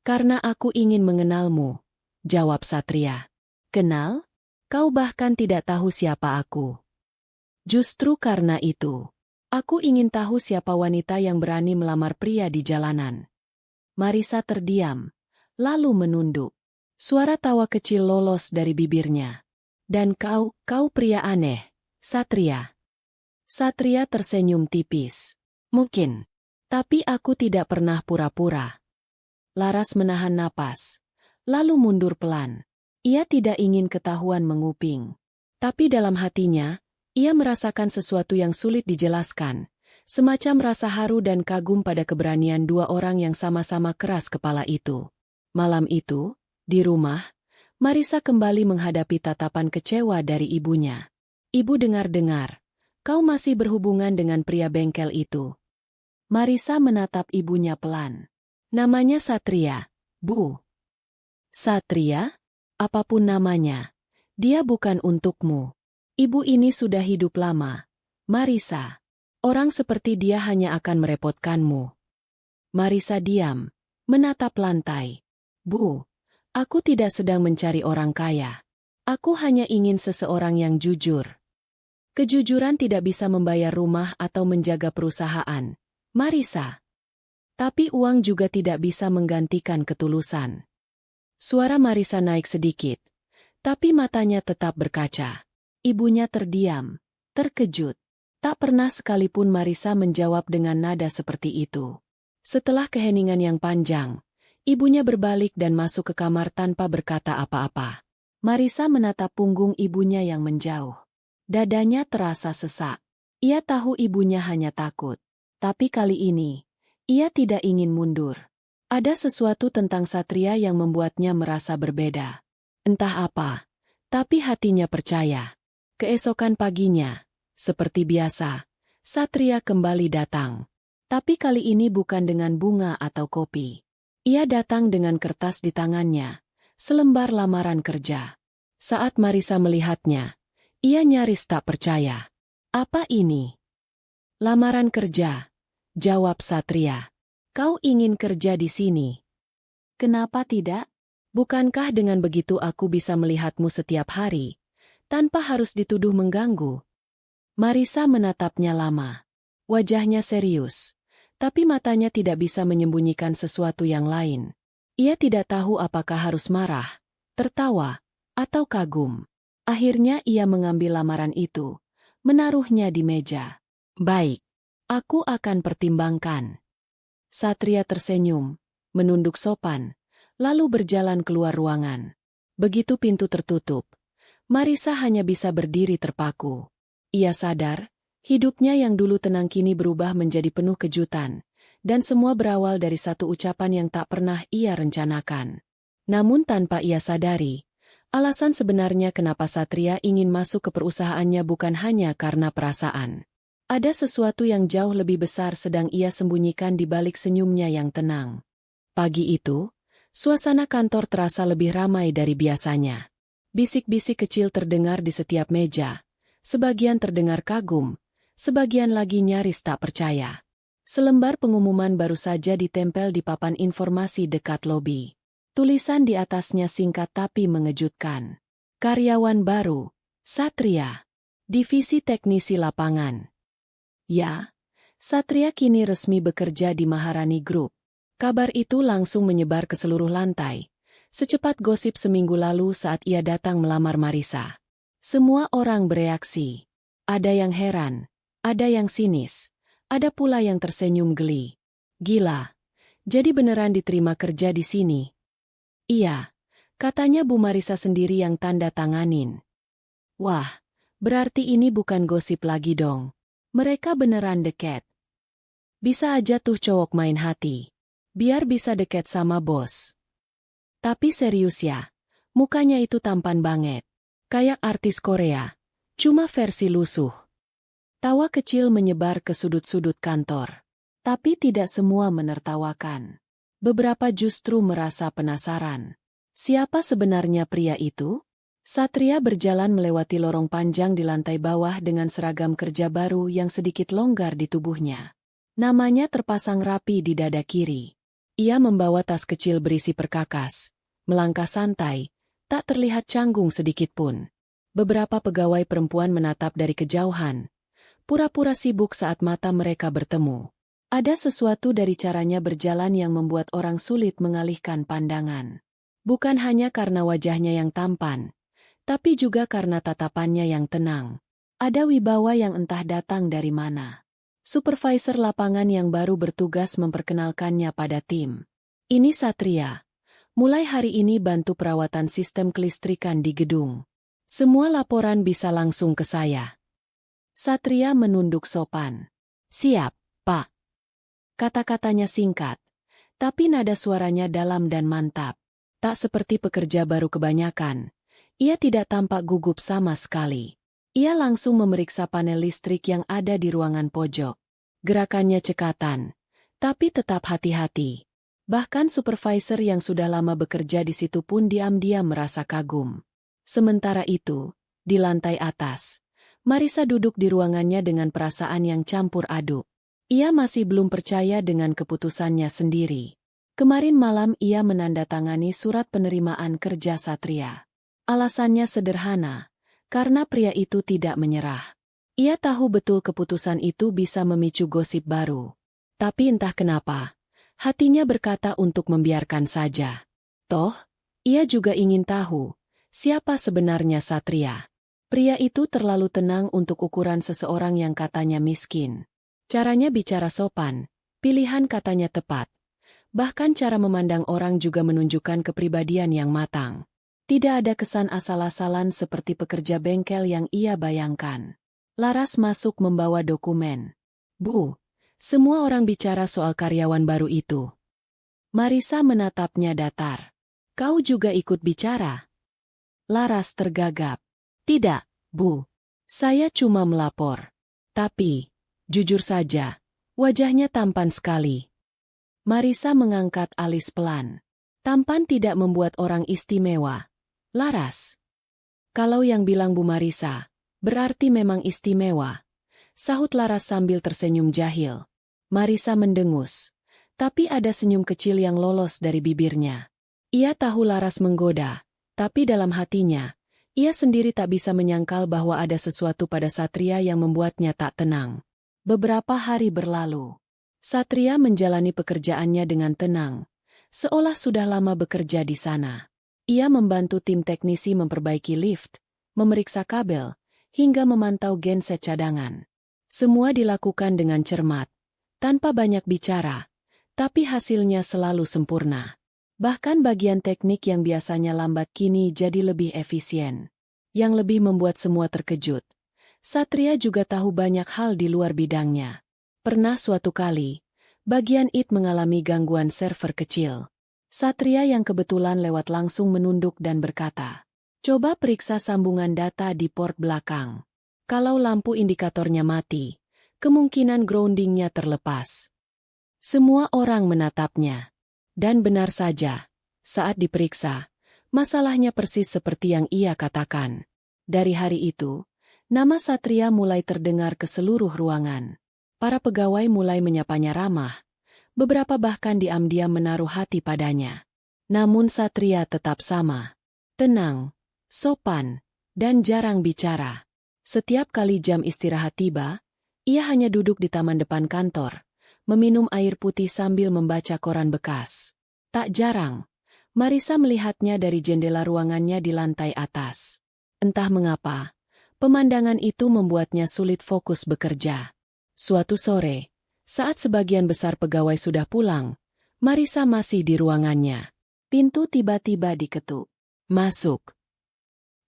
Karena aku ingin mengenalmu, jawab Satria. Kenal? Kau bahkan tidak tahu siapa aku. Justru karena itu, aku ingin tahu siapa wanita yang berani melamar pria di jalanan. Marisa terdiam, lalu menunduk. Suara tawa kecil lolos dari bibirnya. Dan kau pria aneh, Satria. Satria tersenyum tipis. Mungkin. Tapi aku tidak pernah pura-pura. Laras menahan napas, lalu mundur pelan. Ia tidak ingin ketahuan menguping. Tapi dalam hatinya, ia merasakan sesuatu yang sulit dijelaskan. Semacam rasa haru dan kagum pada keberanian dua orang yang sama-sama keras kepala itu. Malam itu, di rumah, Marisa kembali menghadapi tatapan kecewa dari ibunya. Ibu dengar-dengar, kau masih berhubungan dengan pria bengkel itu. Marisa menatap ibunya pelan. Namanya Satria, Bu. Satria? Apapun namanya, dia bukan untukmu. Ibu ini sudah hidup lama. Marisa, orang seperti dia hanya akan merepotkanmu. Marisa diam, menatap lantai. Bu, aku tidak sedang mencari orang kaya. Aku hanya ingin seseorang yang jujur. Kejujuran tidak bisa membayar rumah atau menjaga perusahaan, Marisa. Tapi uang juga tidak bisa menggantikan ketulusan. Suara Marisa naik sedikit, tapi matanya tetap berkaca. Ibunya terdiam, terkejut. Tak pernah sekalipun Marisa menjawab dengan nada seperti itu. Setelah keheningan yang panjang, ibunya berbalik dan masuk ke kamar tanpa berkata apa-apa. Marisa menatap punggung ibunya yang menjauh. Dadanya terasa sesak. Ia tahu ibunya hanya takut. Tapi kali ini, ia tidak ingin mundur. Ada sesuatu tentang Satria yang membuatnya merasa berbeda. Entah apa, tapi hatinya percaya. Keesokan paginya, seperti biasa, Satria kembali datang. Tapi kali ini bukan dengan bunga atau kopi. Ia datang dengan kertas di tangannya, selembar lamaran kerja. Saat Marisa melihatnya, ia nyaris tak percaya. Apa ini? Lamaran kerja, jawab Satria. Kau ingin kerja di sini? Kenapa tidak? Bukankah dengan begitu aku bisa melihatmu setiap hari, tanpa harus dituduh mengganggu? Marisa menatapnya lama. Wajahnya serius, tapi matanya tidak bisa menyembunyikan sesuatu yang lain. Ia tidak tahu apakah harus marah, tertawa, atau kagum. Akhirnya ia mengambil lamaran itu, menaruhnya di meja. Baik, aku akan pertimbangkan. Satria tersenyum, menunduk sopan, lalu berjalan keluar ruangan. Begitu pintu tertutup, Marisa hanya bisa berdiri terpaku. Ia sadar, hidupnya yang dulu tenang kini berubah menjadi penuh kejutan, dan semua berawal dari satu ucapan yang tak pernah ia rencanakan. Namun tanpa ia sadari, alasan sebenarnya kenapa Satria ingin masuk ke perusahaannya bukan hanya karena perasaan. Ada sesuatu yang jauh lebih besar sedang ia sembunyikan di balik senyumnya yang tenang. Pagi itu, suasana kantor terasa lebih ramai dari biasanya. Bisik-bisik kecil terdengar di setiap meja. Sebagian terdengar kagum, sebagian lagi nyaris tak percaya. Selembar pengumuman baru saja ditempel di papan informasi dekat lobi. Tulisan di atasnya singkat tapi mengejutkan. Karyawan baru, Satria. Divisi Teknisi Lapangan. Ya, Satria kini resmi bekerja di Maharani Group. Kabar itu langsung menyebar ke seluruh lantai, secepat gosip seminggu lalu saat ia datang melamar Marisa. Semua orang bereaksi. Ada yang heran, ada yang sinis, ada pula yang tersenyum geli. Gila, jadi beneran diterima kerja di sini? Iya, katanya Bu Marisa sendiri yang tanda tanganin. Wah, berarti ini bukan gosip lagi dong. Mereka beneran deket. Bisa aja tuh cowok main hati. Biar bisa deket sama bos. Tapi serius ya, mukanya itu tampan banget. Kayak artis Korea, cuma versi lusuh. Tawa kecil menyebar ke sudut-sudut kantor. Tapi tidak semua menertawakan. Beberapa justru merasa penasaran. Siapa sebenarnya pria itu? Satria berjalan melewati lorong panjang di lantai bawah dengan seragam kerja baru yang sedikit longgar di tubuhnya. Namanya terpasang rapi di dada kiri. Ia membawa tas kecil berisi perkakas. Melangkah santai, tak terlihat canggung sedikitpun. Beberapa pegawai perempuan menatap dari kejauhan. Pura-pura sibuk saat mata mereka bertemu. Ada sesuatu dari caranya berjalan yang membuat orang sulit mengalihkan pandangan. Bukan hanya karena wajahnya yang tampan, tapi juga karena tatapannya yang tenang. Ada wibawa yang entah datang dari mana. Supervisor lapangan yang baru bertugas memperkenalkannya pada tim. Ini Satria. Mulai hari ini bantu perawatan sistem kelistrikan di gedung. Semua laporan bisa langsung ke saya. Satria menunduk sopan. Siap, Pak. Kata-katanya singkat, tapi nada suaranya dalam dan mantap. Tak seperti pekerja baru kebanyakan. Ia tidak tampak gugup sama sekali. Ia langsung memeriksa panel listrik yang ada di ruangan pojok. Gerakannya cekatan, tapi tetap hati-hati. Bahkan supervisor yang sudah lama bekerja di situ pun diam-diam merasa kagum. Sementara itu, di lantai atas, Marisa duduk di ruangannya dengan perasaan yang campur aduk. Ia masih belum percaya dengan keputusannya sendiri. Kemarin malam ia menandatangani surat penerimaan kerja Satria. Alasannya sederhana, karena pria itu tidak menyerah. Ia tahu betul keputusan itu bisa memicu gosip baru. Tapi entah kenapa, hatinya berkata untuk membiarkan saja. Toh, ia juga ingin tahu, siapa sebenarnya Satria. Pria itu terlalu tenang untuk ukuran seseorang yang katanya miskin. Caranya bicara sopan, pilihan katanya tepat. Bahkan cara memandang orang juga menunjukkan kepribadian yang matang. Tidak ada kesan asal-asalan seperti pekerja bengkel yang ia bayangkan. Laras masuk membawa dokumen. Bu, semua orang bicara soal karyawan baru itu. Marisa menatapnya datar. Kau juga ikut bicara? Laras tergagap. Tidak, Bu. Saya cuma melapor. Tapi, jujur saja, wajahnya tampan sekali. Marisa mengangkat alis pelan. Tampan tidak membuat orang istimewa. Laras. Kalau yang bilang Bu Marisa, berarti memang istimewa. Sahut Laras sambil tersenyum jahil. Marisa mendengus. Tapi ada senyum kecil yang lolos dari bibirnya. Ia tahu Laras menggoda, tapi dalam hatinya, ia sendiri tak bisa menyangkal bahwa ada sesuatu pada Satria yang membuatnya tak tenang. Beberapa hari berlalu. Satria menjalani pekerjaannya dengan tenang, seolah sudah lama bekerja di sana. Ia membantu tim teknisi memperbaiki lift, memeriksa kabel, hingga memantau genset cadangan. Semua dilakukan dengan cermat, tanpa banyak bicara, tapi hasilnya selalu sempurna. Bahkan bagian teknik yang biasanya lambat kini jadi lebih efisien. Yang lebih membuat semua terkejut. Satria juga tahu banyak hal di luar bidangnya. Pernah suatu kali, bagian IT mengalami gangguan server kecil. Satria yang kebetulan lewat langsung menunduk dan berkata, "Coba periksa sambungan data di port belakang. Kalau lampu indikatornya mati, kemungkinan groundingnya terlepas." Semua orang menatapnya. Dan benar saja, saat diperiksa, masalahnya persis seperti yang ia katakan. Dari hari itu, nama Satria mulai terdengar ke seluruh ruangan. Para pegawai mulai menyapanya ramah. Beberapa bahkan diam-diam menaruh hati padanya. Namun Satria tetap sama. Tenang, sopan, dan jarang bicara. Setiap kali jam istirahat tiba, ia hanya duduk di taman depan kantor, meminum air putih sambil membaca koran bekas. Tak jarang, Marisa melihatnya dari jendela ruangannya di lantai atas. Entah mengapa, pemandangan itu membuatnya sulit fokus bekerja. Suatu sore, saat sebagian besar pegawai sudah pulang, Marisa masih di ruangannya. Pintu tiba-tiba diketuk. "Masuk."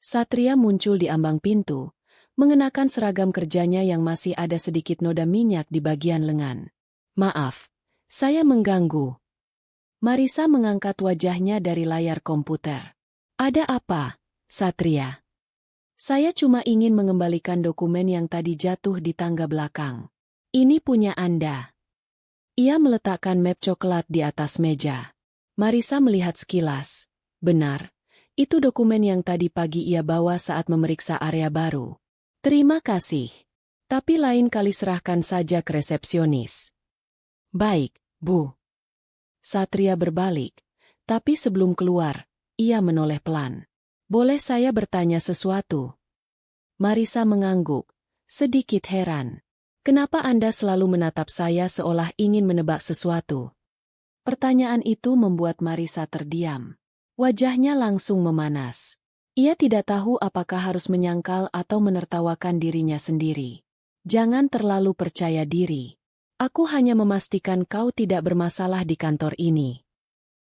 Satria muncul di ambang pintu, mengenakan seragam kerjanya yang masih ada sedikit noda minyak di bagian lengan. "Maaf, saya mengganggu." Marisa mengangkat wajahnya dari layar komputer. "Ada apa, Satria?" "Saya cuma ingin mengembalikan dokumen yang tadi jatuh di tangga belakang. Ini punya Anda." Ia meletakkan map coklat di atas meja. Marisa melihat sekilas. Benar, itu dokumen yang tadi pagi ia bawa saat memeriksa area baru. "Terima kasih. Tapi lain kali serahkan saja ke resepsionis." "Baik, Bu." Satria berbalik, tapi sebelum keluar, ia menoleh pelan. "Boleh saya bertanya sesuatu?" Marisa mengangguk, sedikit heran. "Kenapa Anda selalu menatap saya seolah ingin menebak sesuatu?" Pertanyaan itu membuat Marisa terdiam. Wajahnya langsung memanas. Ia tidak tahu apakah harus menyangkal atau menertawakan dirinya sendiri. "Jangan terlalu percaya diri. Aku hanya memastikan kau tidak bermasalah di kantor ini."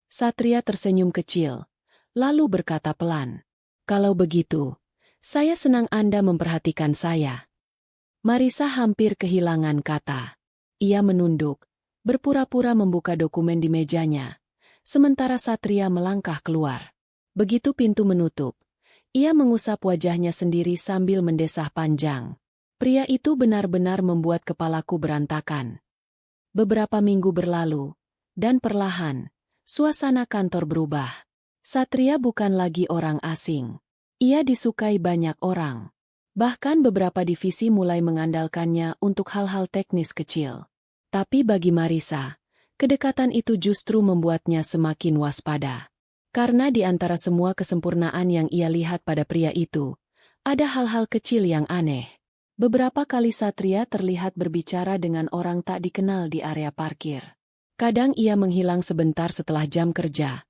Satria tersenyum kecil, lalu berkata pelan, "Kalau begitu, saya senang Anda memperhatikan saya." Marisa hampir kehilangan kata. Ia menunduk, berpura-pura membuka dokumen di mejanya, sementara Satria melangkah keluar. Begitu pintu menutup, ia mengusap wajahnya sendiri sambil mendesah panjang. Pria itu benar-benar membuat kepalaku berantakan. Beberapa minggu berlalu, dan perlahan, suasana kantor berubah. Satria bukan lagi orang asing. Ia disukai banyak orang. Bahkan beberapa divisi mulai mengandalkannya untuk hal-hal teknis kecil. Tapi bagi Marisa, kedekatan itu justru membuatnya semakin waspada. Karena di antara semua kesempurnaan yang ia lihat pada pria itu, ada hal-hal kecil yang aneh. Beberapa kali Satria terlihat berbicara dengan orang tak dikenal di area parkir. Kadang ia menghilang sebentar setelah jam kerja,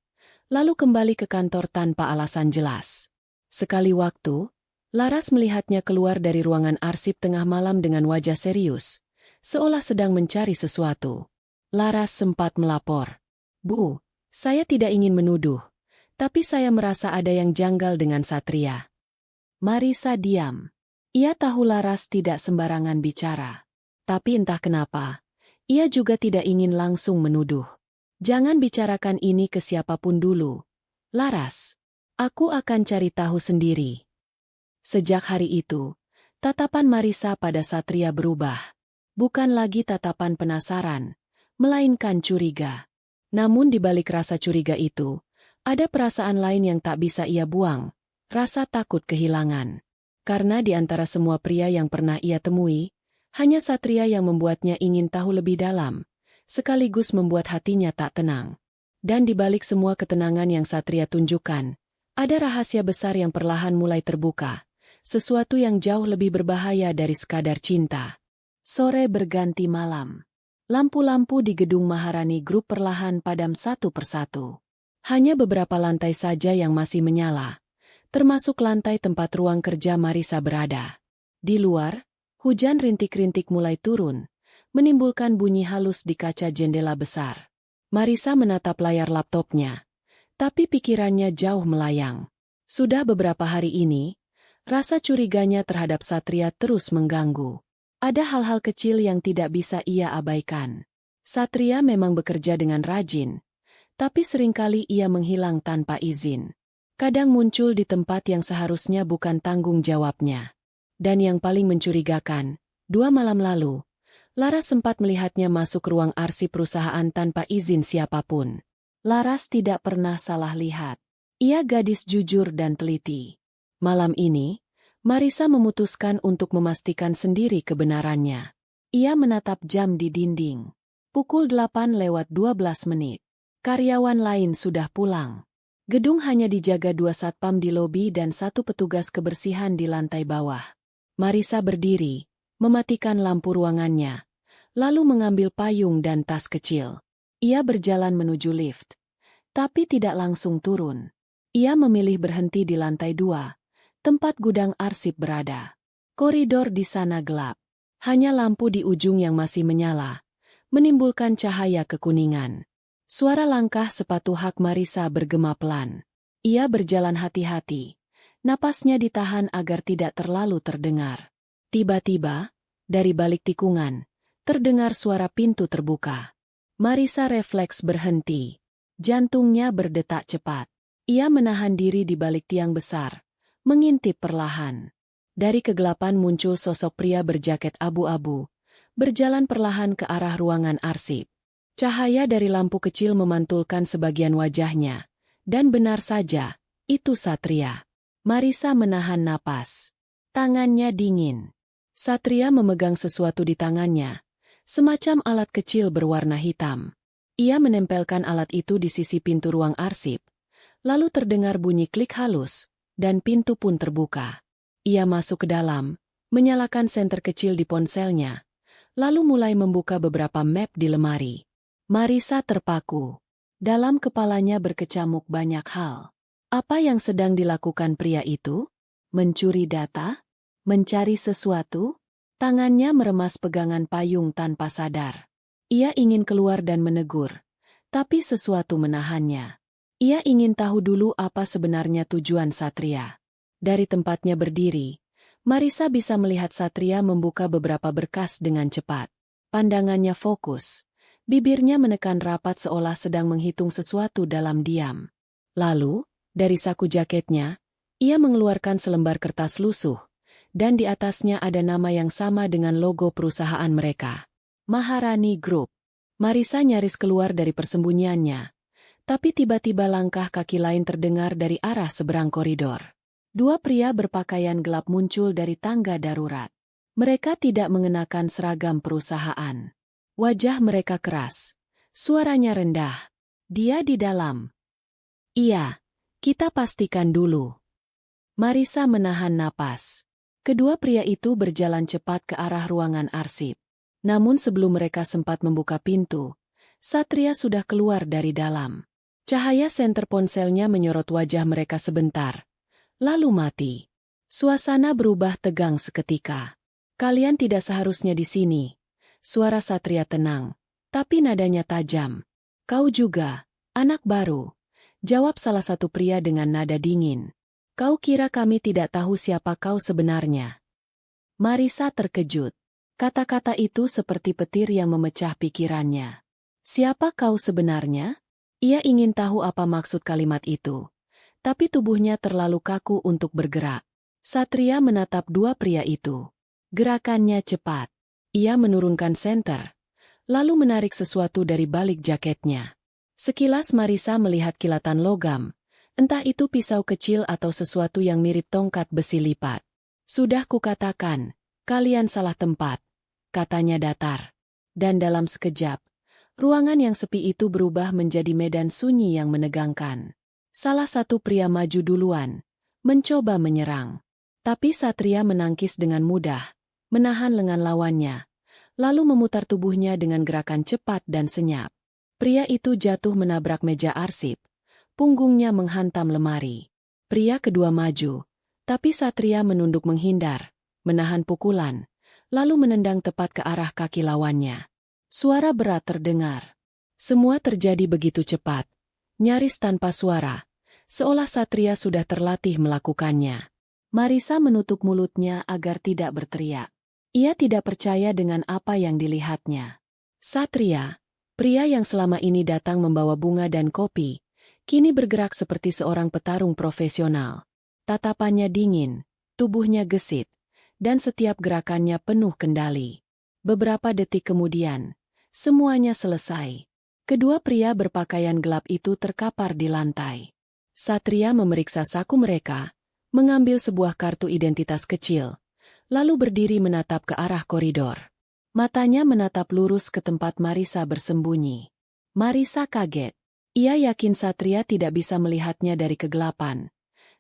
lalu kembali ke kantor tanpa alasan jelas. Sekali waktu, Laras melihatnya keluar dari ruangan arsip tengah malam dengan wajah serius, seolah sedang mencari sesuatu. Laras sempat melapor, "Bu, saya tidak ingin menuduh, tapi saya merasa ada yang janggal dengan Satria." Marisa diam. Ia tahu Laras tidak sembarangan bicara. Tapi entah kenapa, ia juga tidak ingin langsung menuduh. "Jangan bicarakan ini ke siapapun dulu, Laras. Aku akan cari tahu sendiri." Sejak hari itu, tatapan Marisa pada Satria berubah. Bukan lagi tatapan penasaran, melainkan curiga. Namun di balik rasa curiga itu, ada perasaan lain yang tak bisa ia buang, rasa takut kehilangan. Karena di antara semua pria yang pernah ia temui, hanya Satria yang membuatnya ingin tahu lebih dalam, sekaligus membuat hatinya tak tenang. Dan di balik semua ketenangan yang Satria tunjukkan, ada rahasia besar yang perlahan mulai terbuka. Sesuatu yang jauh lebih berbahaya dari sekadar cinta. Sore berganti malam. Lampu-lampu di gedung Maharani Group perlahan padam satu persatu. Hanya beberapa lantai saja yang masih menyala, termasuk lantai tempat ruang kerja Marisa berada. Di luar, hujan rintik-rintik mulai turun, menimbulkan bunyi halus di kaca jendela besar. Marisa menatap layar laptopnya, Tapi pikirannya jauh melayang. Sudah beberapa hari ini, rasa curiganya terhadap Satria terus mengganggu. Ada hal-hal kecil yang tidak bisa ia abaikan. Satria memang bekerja dengan rajin, tapi seringkali ia menghilang tanpa izin. Kadang muncul di tempat yang seharusnya bukan tanggung jawabnya. Dan yang paling mencurigakan, 2 malam lalu, Laras sempat melihatnya masuk ke ruang arsip perusahaan tanpa izin siapapun. Laras tidak pernah salah lihat. Ia gadis jujur dan teliti. Malam ini, Marisa memutuskan untuk memastikan sendiri kebenarannya. Ia menatap jam di dinding. Pukul 8:12 menit. Karyawan lain sudah pulang. Gedung hanya dijaga 2 satpam di lobi dan 1 petugas kebersihan di lantai bawah. Marisa berdiri, mematikan lampu ruangannya, lalu mengambil payung dan tas kecil. Ia berjalan menuju lift, tapi tidak langsung turun. Ia memilih berhenti di lantai 2, tempat gudang arsip berada. Koridor di sana gelap. Hanya lampu di ujung yang masih menyala, menimbulkan cahaya kekuningan. Suara langkah sepatu hak Marisa bergema pelan. Ia berjalan hati-hati. Napasnya ditahan agar tidak terlalu terdengar. Tiba-tiba, dari balik tikungan, terdengar suara pintu terbuka. Marisa refleks berhenti. Jantungnya berdetak cepat. Ia menahan diri di balik tiang besar, mengintip perlahan. Dari kegelapan muncul sosok pria berjaket abu-abu, berjalan perlahan ke arah ruangan arsip. Cahaya dari lampu kecil memantulkan sebagian wajahnya, dan benar saja, itu Satria. Marisa menahan napas. Tangannya dingin. Satria memegang sesuatu di tangannya, semacam alat kecil berwarna hitam. Ia menempelkan alat itu di sisi pintu ruang arsip, lalu terdengar bunyi klik halus, dan pintu pun terbuka. Ia masuk ke dalam, menyalakan senter kecil di ponselnya, lalu mulai membuka beberapa map di lemari. Marisa terpaku. Dalam kepalanya berkecamuk banyak hal. Apa yang sedang dilakukan pria itu? Mencuri data? Mencari sesuatu? Tangannya meremas pegangan payung tanpa sadar. Ia ingin keluar dan menegur, tapi sesuatu menahannya. Ia ingin tahu dulu apa sebenarnya tujuan Satria. Dari tempatnya berdiri, Marisa bisa melihat Satria membuka beberapa berkas dengan cepat. Pandangannya fokus. Bibirnya menekan rapat seolah sedang menghitung sesuatu dalam diam. Lalu, dari saku jaketnya, ia mengeluarkan selembar kertas lusuh, dan di atasnya ada nama yang sama dengan logo perusahaan mereka. Maharani Group. Marisa nyaris keluar dari persembunyiannya, tapi tiba-tiba langkah kaki lain terdengar dari arah seberang koridor. 2 pria berpakaian gelap muncul dari tangga darurat. Mereka tidak mengenakan seragam perusahaan. Wajah mereka keras. Suaranya rendah. Dia di dalam. Iya, kita pastikan dulu. Marisa menahan napas. Kedua pria itu berjalan cepat ke arah ruangan arsip. Namun sebelum mereka sempat membuka pintu, Satria sudah keluar dari dalam. Cahaya senter ponselnya menyorot wajah mereka sebentar, lalu mati. Suasana berubah tegang seketika. Kalian tidak seharusnya di sini. Suara Satria tenang, tapi nadanya tajam. Kau juga, anak baru, jawab salah satu pria dengan nada dingin. Kau kira kami tidak tahu siapa kau sebenarnya? Marisa terkejut. Kata-kata itu seperti petir yang memecah pikirannya. Siapa kau sebenarnya? Ia ingin tahu apa maksud kalimat itu, tapi tubuhnya terlalu kaku untuk bergerak. Satria menatap 2 pria itu. Gerakannya cepat. Ia menurunkan senter, lalu menarik sesuatu dari balik jaketnya. Sekilas Marisa melihat kilatan logam, entah itu pisau kecil atau sesuatu yang mirip tongkat besi lipat. Sudah kukatakan, kalian salah tempat, katanya datar. Dan dalam sekejap, ruangan yang sepi itu berubah menjadi medan sunyi yang menegangkan. Salah satu pria maju duluan, mencoba menyerang. Tapi Satria menangkis dengan mudah, menahan lengan lawannya, lalu memutar tubuhnya dengan gerakan cepat dan senyap. Pria itu jatuh menabrak meja arsip, punggungnya menghantam lemari. Pria kedua maju, tapi Satria menunduk menghindar, menahan pukulan, lalu menendang tepat ke arah kaki lawannya. Suara berat terdengar. Semua terjadi begitu cepat, nyaris tanpa suara, seolah Satria sudah terlatih melakukannya. Marisa menutup mulutnya agar tidak berteriak. Ia tidak percaya dengan apa yang dilihatnya. Satria, pria yang selama ini datang membawa bunga dan kopi, kini bergerak seperti seorang petarung profesional. Tatapannya dingin, tubuhnya gesit, dan setiap gerakannya penuh kendali. Beberapa detik kemudian, semuanya selesai. Kedua pria berpakaian gelap itu terkapar di lantai. Satria memeriksa saku mereka, mengambil sebuah kartu identitas kecil, lalu berdiri menatap ke arah koridor. Matanya menatap lurus ke tempat Marisa bersembunyi. Marisa kaget. Ia yakin Satria tidak bisa melihatnya dari kegelapan.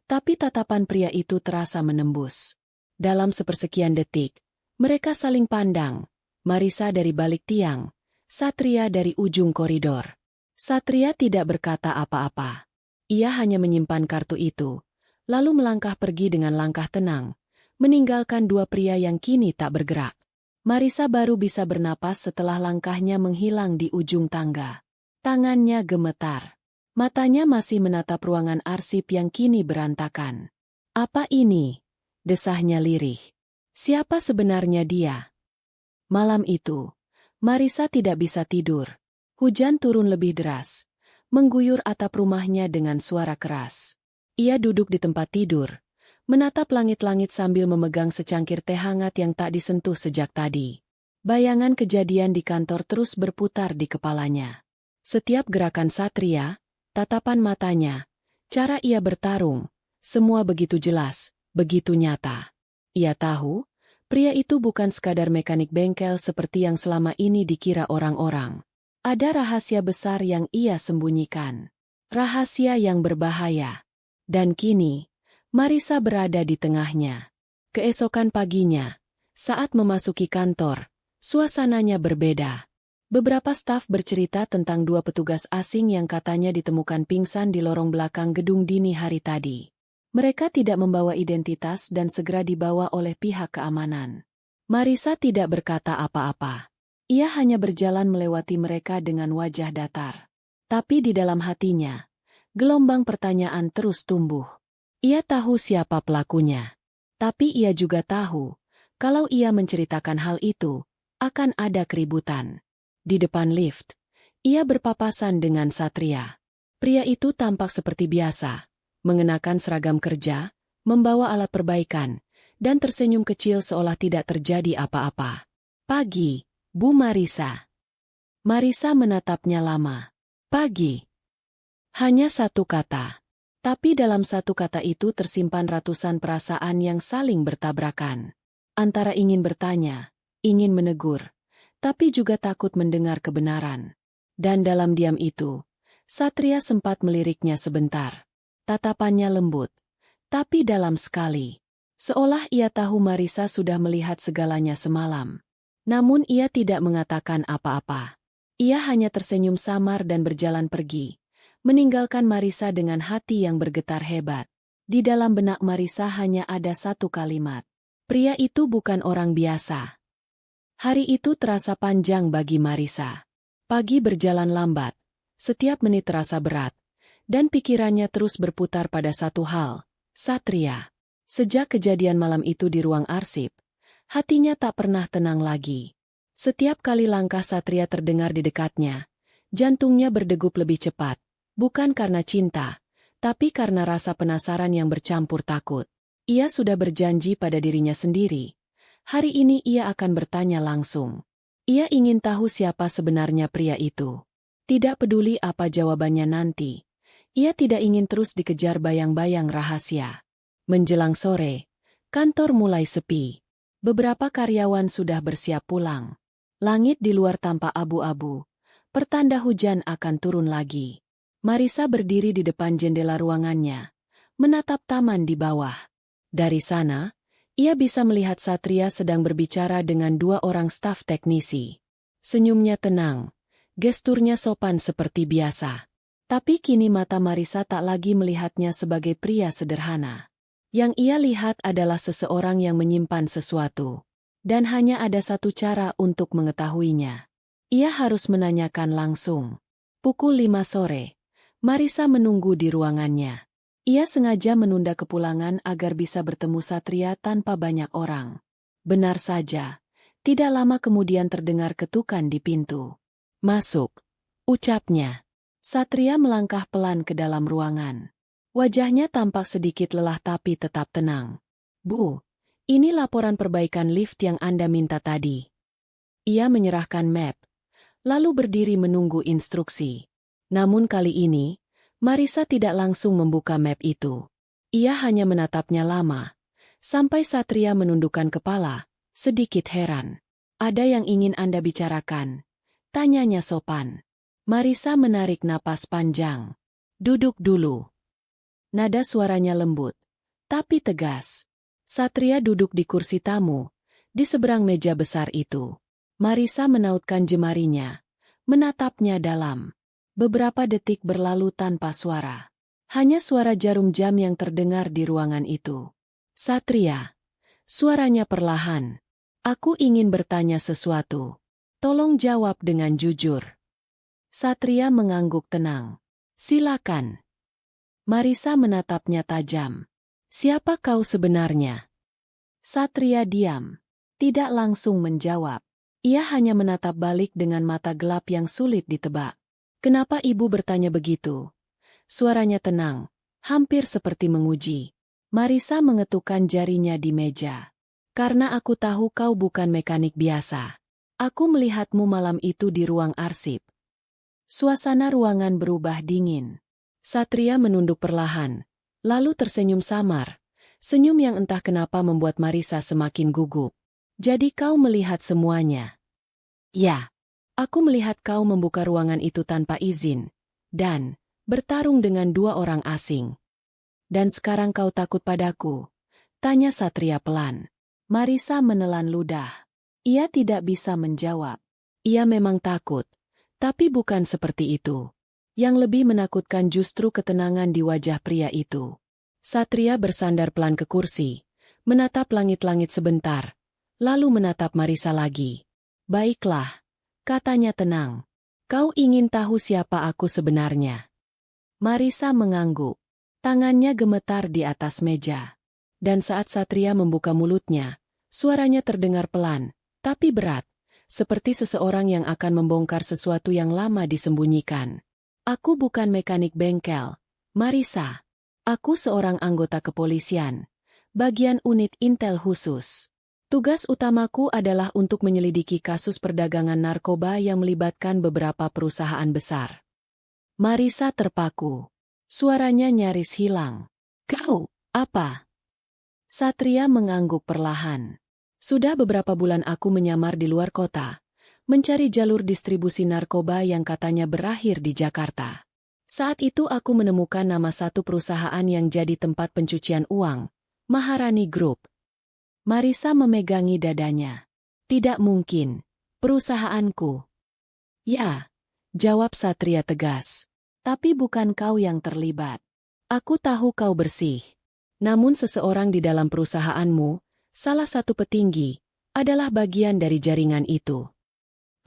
Tapi tatapan pria itu terasa menembus. Dalam sepersekian detik, mereka saling pandang. Marisa dari balik tiang, Satria dari ujung koridor. Satria tidak berkata apa-apa. Ia hanya menyimpan kartu itu, lalu melangkah pergi dengan langkah tenang, meninggalkan dua pria yang kini tak bergerak. Marisa baru bisa bernapas setelah langkahnya menghilang di ujung tangga. Tangannya gemetar. Matanya masih menatap ruangan arsip yang kini berantakan. Apa ini? Desahnya lirih. Siapa sebenarnya dia? Malam itu, Marisa tidak bisa tidur. Hujan turun lebih deras, mengguyur atap rumahnya dengan suara keras. Ia duduk di tempat tidur, menatap langit-langit sambil memegang secangkir teh hangat yang tak disentuh sejak tadi. Bayangan kejadian di kantor terus berputar di kepalanya. Setiap gerakan Satria, tatapan matanya, cara ia bertarung, semua begitu jelas, begitu nyata. Ia tahu, pria itu bukan sekadar mekanik bengkel seperti yang selama ini dikira orang-orang. Ada rahasia besar yang ia sembunyikan. Rahasia yang berbahaya. Dan kini, Marisa berada di tengahnya. Keesokan paginya, saat memasuki kantor, suasananya berbeda. Beberapa staf bercerita tentang dua petugas asing yang katanya ditemukan pingsan di lorong belakang gedung dini hari tadi. Mereka tidak membawa identitas dan segera dibawa oleh pihak keamanan. Marisa tidak berkata apa-apa. Ia hanya berjalan melewati mereka dengan wajah datar. Tapi di dalam hatinya, gelombang pertanyaan terus tumbuh. Ia tahu siapa pelakunya. Tapi ia juga tahu, kalau ia menceritakan hal itu, akan ada keributan. Di depan lift, ia berpapasan dengan Satria. Pria itu tampak seperti biasa. Mengenakan seragam kerja, membawa alat perbaikan, dan tersenyum kecil seolah tidak terjadi apa-apa. Pagi, Bu Marisa. Marisa menatapnya lama. Pagi. Hanya satu kata. Tapi dalam satu kata itu tersimpan ratusan perasaan yang saling bertabrakan. Antara ingin bertanya, ingin menegur, tapi juga takut mendengar kebenaran. Dan dalam diam itu, Satria sempat meliriknya sebentar. Tatapannya lembut, tapi dalam sekali. Seolah ia tahu Marisa sudah melihat segalanya semalam. Namun ia tidak mengatakan apa-apa. Ia hanya tersenyum samar dan berjalan pergi, meninggalkan Marisa dengan hati yang bergetar hebat. Di dalam benak Marisa hanya ada satu kalimat. Pria itu bukan orang biasa. Hari itu terasa panjang bagi Marisa. Pagi berjalan lambat, setiap menit terasa berat. Dan pikirannya terus berputar pada satu hal, Satria. Sejak kejadian malam itu di ruang arsip, hatinya tak pernah tenang lagi. Setiap kali langkah Satria terdengar di dekatnya, jantungnya berdegup lebih cepat, bukan karena cinta, tapi karena rasa penasaran yang bercampur takut. Ia sudah berjanji pada dirinya sendiri. Hari ini ia akan bertanya langsung. Ia ingin tahu siapa sebenarnya pria itu. Tidak peduli apa jawabannya nanti. Ia tidak ingin terus dikejar bayang-bayang rahasia. Menjelang sore, kantor mulai sepi. Beberapa karyawan sudah bersiap pulang. Langit di luar tampak abu-abu. Pertanda hujan akan turun lagi. Marisa berdiri di depan jendela ruangannya, menatap taman di bawah. Dari sana, ia bisa melihat Satria sedang berbicara dengan dua orang staf teknisi. Senyumnya tenang, gesturnya sopan seperti biasa. Tapi kini mata Marisa tak lagi melihatnya sebagai pria sederhana. Yang ia lihat adalah seseorang yang menyimpan sesuatu. Dan hanya ada satu cara untuk mengetahuinya. Ia harus menanyakan langsung. Pukul 5 sore, Marisa menunggu di ruangannya. Ia sengaja menunda kepulangan agar bisa bertemu Satria tanpa banyak orang. Benar saja, tidak lama kemudian terdengar ketukan di pintu. "Masuk," ucapnya. Satria melangkah pelan ke dalam ruangan. Wajahnya tampak sedikit lelah tapi tetap tenang. "Bu, ini laporan perbaikan lift yang Anda minta tadi." Ia menyerahkan map, lalu berdiri menunggu instruksi. Namun kali ini, Marisa tidak langsung membuka map itu. Ia hanya menatapnya lama, sampai Satria menundukkan kepala, sedikit heran. "Ada yang ingin Anda bicarakan?" tanyanya sopan. Marisa menarik napas panjang. "Duduk dulu." Nada suaranya lembut, tapi tegas. Satria duduk di kursi tamu, di seberang meja besar itu. Marisa menautkan jemarinya, menatapnya dalam. Beberapa detik berlalu tanpa suara. Hanya suara jarum jam yang terdengar di ruangan itu. "Satria." Suaranya perlahan. "Aku ingin bertanya sesuatu. Tolong jawab dengan jujur." Satria mengangguk tenang. "Silakan." Marisa menatapnya tajam. "Siapa kau sebenarnya?" Satria diam. Tidak langsung menjawab. Ia hanya menatap balik dengan mata gelap yang sulit ditebak. "Kenapa ibu bertanya begitu?" Suaranya tenang, hampir seperti menguji. Marisa mengetukkan jarinya di meja. "Karena aku tahu kau bukan mekanik biasa. Aku melihatmu malam itu di ruang arsip." Suasana ruangan berubah dingin. Satria menunduk perlahan, lalu tersenyum samar. Senyum yang entah kenapa membuat Marisa semakin gugup. "Jadi kau melihat semuanya?" "Ya. Aku melihat kau membuka ruangan itu tanpa izin, dan bertarung dengan 2 orang asing." "Dan sekarang kau takut padaku?" tanya Satria pelan. Marisa menelan ludah. Ia tidak bisa menjawab. Ia memang takut, tapi bukan seperti itu. Yang lebih menakutkan justru ketenangan di wajah pria itu. Satria bersandar pelan ke kursi, menatap langit-langit sebentar, lalu menatap Marisa lagi. "Baiklah," katanya tenang. "Kau ingin tahu siapa aku sebenarnya?" Marisa mengangguk. Tangannya gemetar di atas meja. Dan saat Satria membuka mulutnya, suaranya terdengar pelan, tapi berat, seperti seseorang yang akan membongkar sesuatu yang lama disembunyikan. "Aku bukan mekanik bengkel, Marisa. Aku seorang anggota kepolisian, bagian unit intel khusus. Tugas utamaku adalah untuk menyelidiki kasus perdagangan narkoba yang melibatkan beberapa perusahaan besar." Marisa terpaku. Suaranya nyaris hilang. "Kau, apa?" Satria mengangguk perlahan. "Sudah beberapa bulan aku menyamar di luar kota, mencari jalur distribusi narkoba yang katanya berakhir di Jakarta. Saat itu aku menemukan nama satu perusahaan yang jadi tempat pencucian uang, Maharani Group." Marisa memegangi dadanya. "Tidak mungkin. Perusahaanku." "Ya," jawab Satria tegas. "Tapi bukan kau yang terlibat. Aku tahu kau bersih. Namun seseorang di dalam perusahaanmu, salah satu petinggi, adalah bagian dari jaringan itu."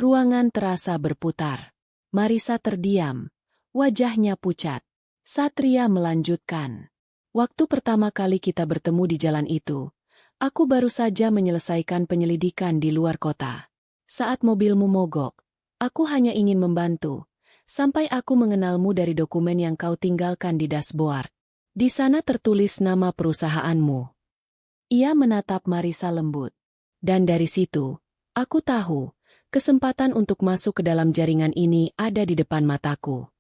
Ruangan terasa berputar. Marisa terdiam. Wajahnya pucat. Satria melanjutkan. "Waktu pertama kali kita bertemu di jalan itu, aku baru saja menyelesaikan penyelidikan di luar kota. Saat mobilmu mogok, aku hanya ingin membantu, sampai aku mengenalmu dari dokumen yang kau tinggalkan di dashboard. Di sana tertulis nama perusahaanmu." Ia menatap Marisa lembut. "Dan dari situ, aku tahu, kesempatan untuk masuk ke dalam jaringan ini ada di depan mataku."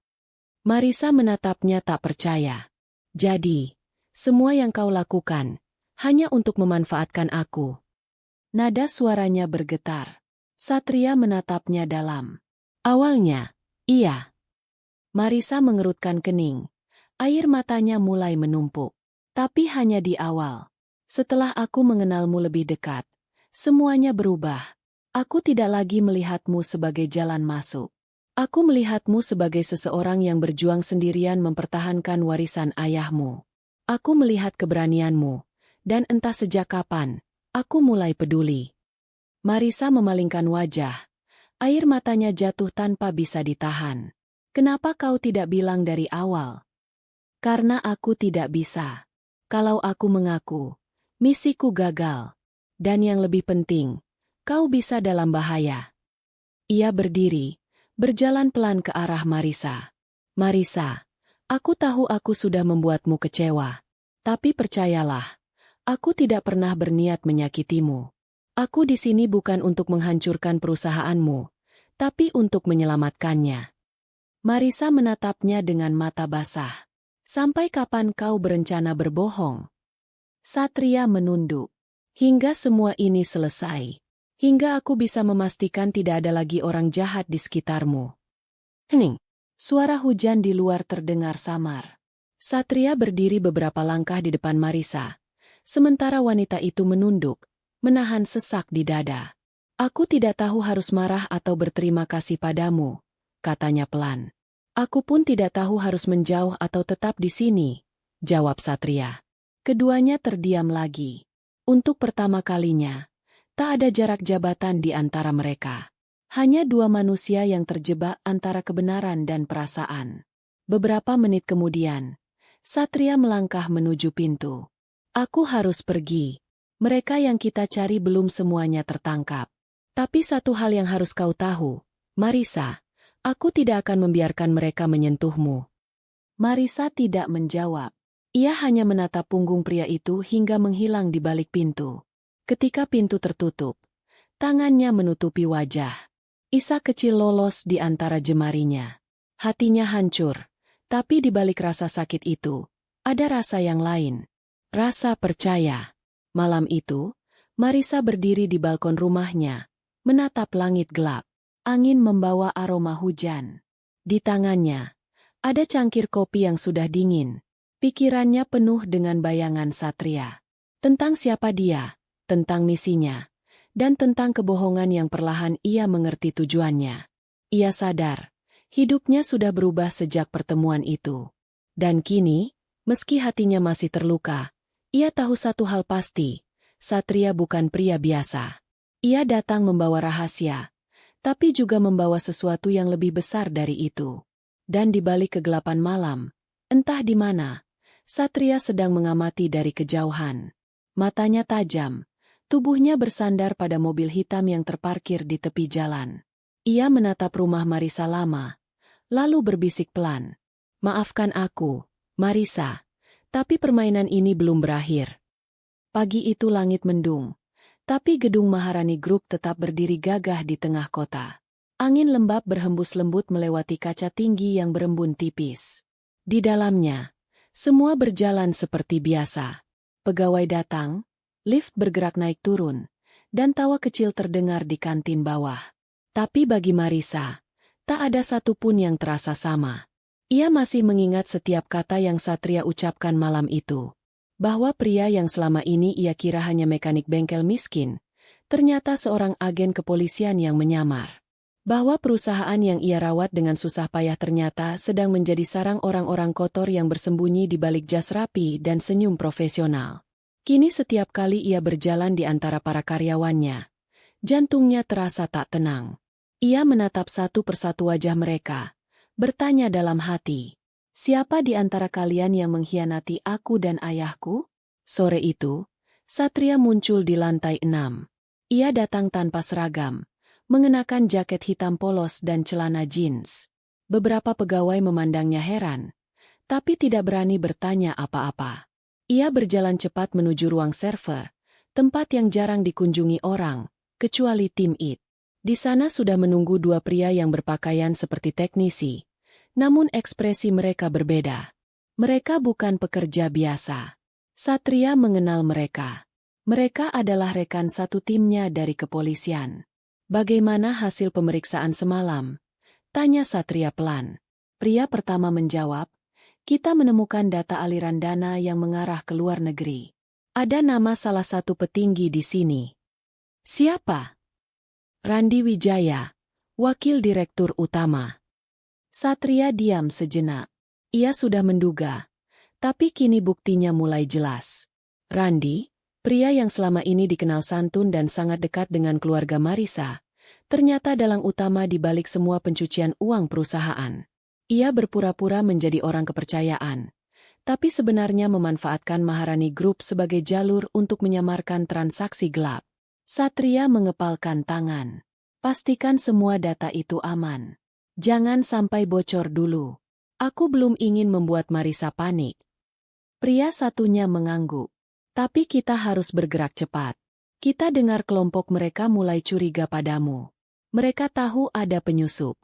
Marisa menatapnya tak percaya. "Jadi, semua yang kau lakukan, hanya untuk memanfaatkan aku?" Nada suaranya bergetar. Satria menatapnya dalam. "Awalnya, iya." Marisa mengerutkan kening. Air matanya mulai menumpuk. "Tapi hanya di awal. Setelah aku mengenalmu lebih dekat, semuanya berubah. Aku tidak lagi melihatmu sebagai jalan masuk. Aku melihatmu sebagai seseorang yang berjuang sendirian mempertahankan warisan ayahmu. Aku melihat keberanianmu, dan entah sejak kapan, aku mulai peduli." Marisa memalingkan wajah. Air matanya jatuh tanpa bisa ditahan. Kenapa kau tidak bilang dari awal? Karena aku tidak bisa. Kalau aku mengaku, misiku gagal. Dan yang lebih penting, kau bisa dalam bahaya. Ia berdiri, berjalan pelan ke arah Marisa. Marisa, aku tahu aku sudah membuatmu kecewa. Tapi percayalah, aku tidak pernah berniat menyakitimu. Aku di sini bukan untuk menghancurkan perusahaanmu, tapi untuk menyelamatkannya. Marisa menatapnya dengan mata basah. Sampai kapan kau berencana berbohong? Satria menunduk. Hingga semua ini selesai. Hingga aku bisa memastikan tidak ada lagi orang jahat di sekitarmu. Hening. Suara hujan di luar terdengar samar. Satria berdiri beberapa langkah di depan Marisa. Sementara wanita itu menunduk, menahan sesak di dada. Aku tidak tahu harus marah atau berterima kasih padamu, katanya pelan. Aku pun tidak tahu harus menjauh atau tetap di sini, jawab Satria. Keduanya terdiam lagi. Untuk pertama kalinya, tak ada jarak jabatan di antara mereka. Hanya dua manusia yang terjebak antara kebenaran dan perasaan. Beberapa menit kemudian, Satria melangkah menuju pintu. Aku harus pergi. Mereka yang kita cari belum semuanya tertangkap. Tapi satu hal yang harus kau tahu, Marisa, aku tidak akan membiarkan mereka menyentuhmu. Marisa tidak menjawab. Ia hanya menatap punggung pria itu hingga menghilang di balik pintu. Ketika pintu tertutup, tangannya menutupi wajah. Isak kecil lolos di antara jemarinya. Hatinya hancur, tapi di balik rasa sakit itu, ada rasa yang lain. Rasa percaya. Malam itu, Marisa berdiri di balkon rumahnya, menatap langit gelap. Angin membawa aroma hujan. Di tangannya, ada cangkir kopi yang sudah dingin. Pikirannya penuh dengan bayangan Satria. Tentang siapa dia, tentang misinya, dan tentang kebohongan yang perlahan ia mengerti tujuannya. Ia sadar, hidupnya sudah berubah sejak pertemuan itu. Dan kini, meski hatinya masih terluka, ia tahu satu hal pasti, Satria bukan pria biasa. Ia datang membawa rahasia, tapi juga membawa sesuatu yang lebih besar dari itu. Dan di balik kegelapan malam, entah di mana, Satria sedang mengamati dari kejauhan. Matanya tajam, tubuhnya bersandar pada mobil hitam yang terparkir di tepi jalan. Ia menatap rumah Marisa lama, lalu berbisik pelan. Maafkan aku, Marisa, tapi permainan ini belum berakhir. Pagi itu langit mendung, tapi gedung Maharani Group tetap berdiri gagah di tengah kota. Angin lembab berhembus lembut melewati kaca tinggi yang berembun tipis. Di dalamnya, semua berjalan seperti biasa. Pegawai datang, lift bergerak naik turun, dan tawa kecil terdengar di kantin bawah. Tapi bagi Marisa, tak ada satupun yang terasa sama. Ia masih mengingat setiap kata yang Satria ucapkan malam itu. Bahwa pria yang selama ini ia kira hanya mekanik bengkel miskin, ternyata seorang agen kepolisian yang menyamar. Bahwa perusahaan yang ia rawat dengan susah payah ternyata sedang menjadi sarang orang-orang kotor yang bersembunyi di balik jas rapi dan senyum profesional. Kini setiap kali ia berjalan di antara para karyawannya, jantungnya terasa tak tenang. Ia menatap satu persatu wajah mereka, bertanya dalam hati, siapa di antara kalian yang mengkhianati aku dan ayahku? Sore itu, Satria muncul di lantai 6. Ia datang tanpa seragam, mengenakan jaket hitam polos dan celana jeans. Beberapa pegawai memandangnya heran, tapi tidak berani bertanya apa-apa. Ia berjalan cepat menuju ruang server, tempat yang jarang dikunjungi orang, kecuali tim IT. Di sana sudah menunggu dua pria yang berpakaian seperti teknisi, namun ekspresi mereka berbeda. Mereka bukan pekerja biasa. Satria mengenal mereka. Mereka adalah rekan satu timnya dari kepolisian. Bagaimana hasil pemeriksaan semalam? Tanya Satria pelan. Pria pertama menjawab, kita menemukan data aliran dana yang mengarah ke luar negeri. Ada nama salah satu petinggi di sini. Siapa? Randi Wijaya, wakil direktur utama. Satria diam sejenak. Ia sudah menduga, tapi kini buktinya mulai jelas. Randi, pria yang selama ini dikenal santun dan sangat dekat dengan keluarga Marisa, ternyata dalang utama di balik semua pencucian uang perusahaan. Ia berpura-pura menjadi orang kepercayaan, tapi sebenarnya memanfaatkan Maharani Group sebagai jalur untuk menyamarkan transaksi gelap. Satria mengepalkan tangan. Pastikan semua data itu aman. Jangan sampai bocor dulu. Aku belum ingin membuat Marisa panik. Pria satunya mengangguk. Tapi kita harus bergerak cepat. Kita dengar kelompok mereka mulai curiga padamu. Mereka tahu ada penyusup.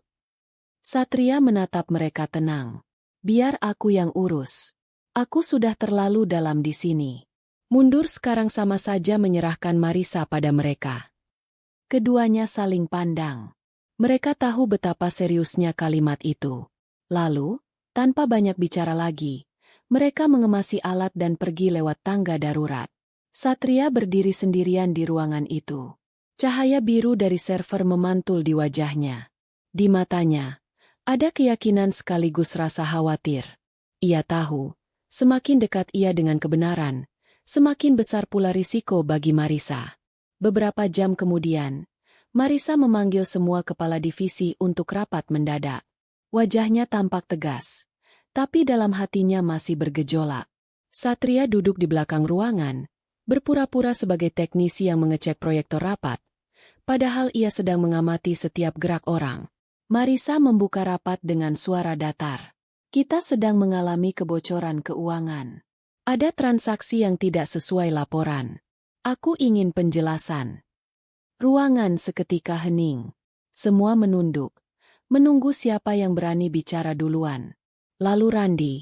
Satria menatap mereka tenang. Biar aku yang urus. Aku sudah terlalu dalam di sini. Mundur sekarang sama saja menyerahkan Marisa pada mereka. Keduanya saling pandang. Mereka tahu betapa seriusnya kalimat itu. Lalu, tanpa banyak bicara lagi, mereka mengemasi alat dan pergi lewat tangga darurat. Satria berdiri sendirian di ruangan itu. Cahaya biru dari server memantul di wajahnya. Di matanya, ada keyakinan sekaligus rasa khawatir. Ia tahu, semakin dekat ia dengan kebenaran, semakin besar pula risiko bagi Marisa. Beberapa jam kemudian, Marisa memanggil semua kepala divisi untuk rapat mendadak. Wajahnya tampak tegas, tapi dalam hatinya masih bergejolak. Satria duduk di belakang ruangan, berpura-pura sebagai teknisi yang mengecek proyektor rapat, padahal ia sedang mengamati setiap gerak orang. Marisa membuka rapat dengan suara datar. Kita sedang mengalami kebocoran keuangan. Ada transaksi yang tidak sesuai laporan. Aku ingin penjelasan. Ruangan seketika hening. Semua menunduk, menunggu siapa yang berani bicara duluan. Lalu Randi,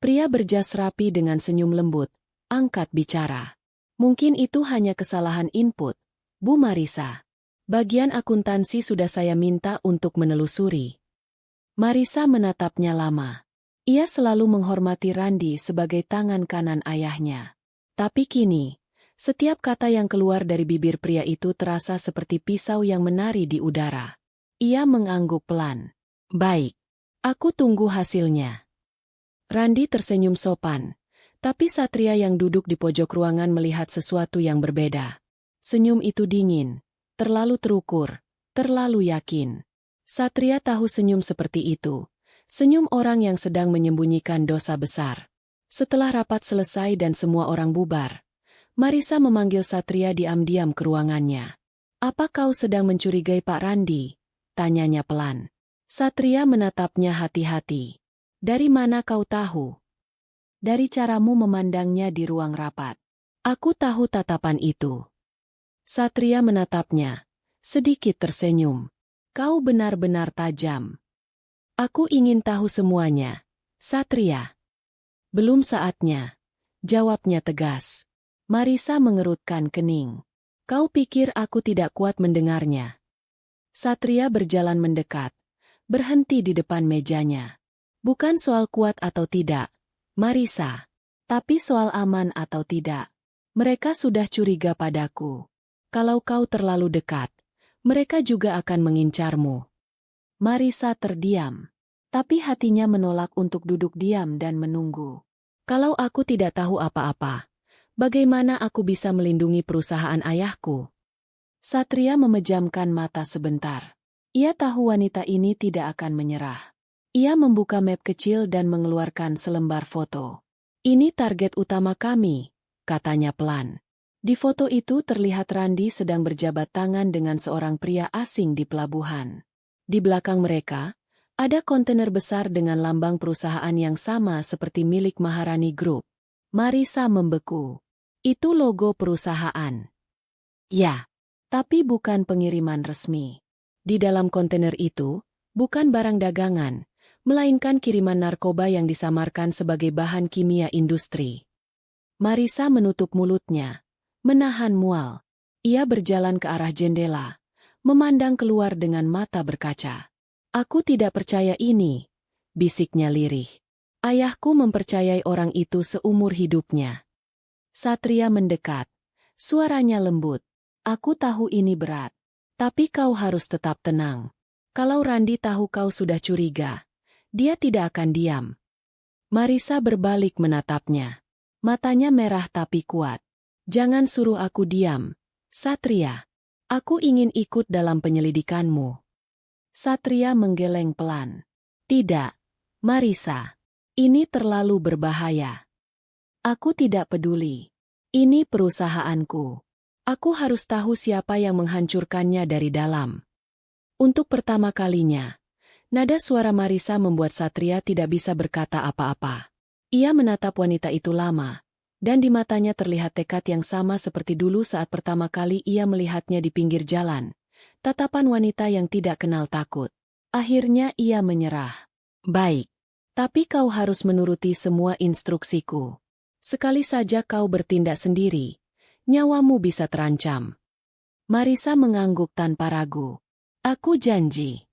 pria berjas rapi dengan senyum lembut, angkat bicara. Mungkin itu hanya kesalahan input, Bu Marisa. Bagian akuntansi sudah saya minta untuk menelusuri. Marisa menatapnya lama. Ia selalu menghormati Randi sebagai tangan kanan ayahnya. Tapi kini, setiap kata yang keluar dari bibir pria itu terasa seperti pisau yang menari di udara. Ia mengangguk pelan. Baik, aku tunggu hasilnya. Randi tersenyum sopan, tapi Satria yang duduk di pojok ruangan melihat sesuatu yang berbeda. Senyum itu dingin. Terlalu terukur, terlalu yakin. Satria tahu senyum seperti itu. Senyum orang yang sedang menyembunyikan dosa besar. Setelah rapat selesai dan semua orang bubar, Marisa memanggil Satria diam-diam ke ruangannya. Apa kau sedang mencurigai Pak Randi? Tanyanya pelan. Satria menatapnya hati-hati. Dari mana kau tahu? Dari caramu memandangnya di ruang rapat. Aku tahu tatapan itu. Satria menatapnya, sedikit tersenyum. Kau benar-benar tajam. Aku ingin tahu semuanya, Satria. Belum saatnya, jawabnya tegas. Marisa mengerutkan kening. Kau pikir aku tidak kuat mendengarnya? Satria berjalan mendekat, berhenti di depan mejanya. Bukan soal kuat atau tidak, Marisa, tapi soal aman atau tidak. Mereka sudah curiga padaku. Kalau kau terlalu dekat, mereka juga akan mengincarmu. Marisa terdiam, tapi hatinya menolak untuk duduk diam dan menunggu. Kalau aku tidak tahu apa-apa, bagaimana aku bisa melindungi perusahaan ayahku? Satria memejamkan mata sebentar. Ia tahu wanita ini tidak akan menyerah. Ia membuka map kecil dan mengeluarkan selembar foto. Ini target utama kami, katanya pelan. Di foto itu terlihat Randi sedang berjabat tangan dengan seorang pria asing di pelabuhan. Di belakang mereka, ada kontainer besar dengan lambang perusahaan yang sama seperti milik Maharani Group. Marisa membeku. Itu logo perusahaan. Ya, tapi bukan pengiriman resmi. Di dalam kontainer itu, bukan barang dagangan, melainkan kiriman narkoba yang disamarkan sebagai bahan kimia industri. Marisa menutup mulutnya. Menahan mual. Ia berjalan ke arah jendela, memandang keluar dengan mata berkaca. Aku tidak percaya ini, bisiknya lirih. Ayahku mempercayai orang itu seumur hidupnya. Satria mendekat. Suaranya lembut. Aku tahu ini berat. Tapi kau harus tetap tenang. Kalau Randi tahu kau sudah curiga, dia tidak akan diam. Marisa berbalik menatapnya. Matanya merah tapi kuat. Jangan suruh aku diam, Satria. Aku ingin ikut dalam penyelidikanmu. Satria menggeleng pelan. Tidak, Marisa, ini terlalu berbahaya. Aku tidak peduli. Ini perusahaanku. Aku harus tahu siapa yang menghancurkannya dari dalam. Untuk pertama kalinya, nada suara Marisa membuat Satria tidak bisa berkata apa-apa. Ia menatap wanita itu lama, dan di matanya terlihat tekad yang sama seperti dulu saat pertama kali ia melihatnya di pinggir jalan. Tatapan wanita yang tidak kenal takut. Akhirnya ia menyerah. Baik, tapi kau harus menuruti semua instruksiku. Sekali saja kau bertindak sendiri, nyawamu bisa terancam. Marisa mengangguk tanpa ragu. Aku janji.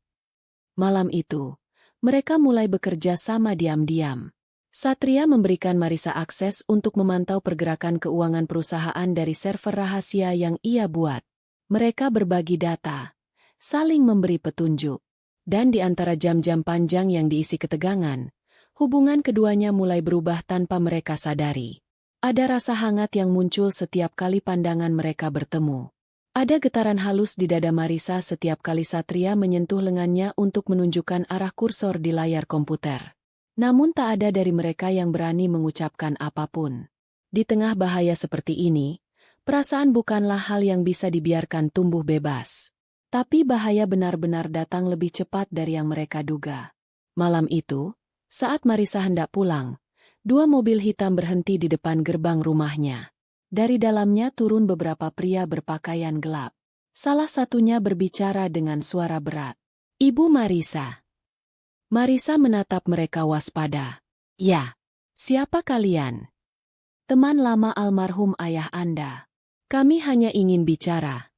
Malam itu, mereka mulai bekerja sama diam-diam. Satria memberikan Marisa akses untuk memantau pergerakan keuangan perusahaan dari server rahasia yang ia buat. Mereka berbagi data, saling memberi petunjuk, dan di antara jam-jam panjang yang diisi ketegangan, hubungan keduanya mulai berubah tanpa mereka sadari. Ada rasa hangat yang muncul setiap kali pandangan mereka bertemu. Ada getaran halus di dada Marisa setiap kali Satria menyentuh lengannya untuk menunjukkan arah kursor di layar komputer. Namun tak ada dari mereka yang berani mengucapkan apapun. Di tengah bahaya seperti ini, perasaan bukanlah hal yang bisa dibiarkan tumbuh bebas. Tapi bahaya benar-benar datang lebih cepat dari yang mereka duga. Malam itu, saat Marisa hendak pulang, dua mobil hitam berhenti di depan gerbang rumahnya. Dari dalamnya turun beberapa pria berpakaian gelap. Salah satunya berbicara dengan suara berat. Ibu Marisa. Marisa menatap mereka waspada. Ya, siapa kalian? Teman lama almarhum ayah Anda. Kami hanya ingin bicara.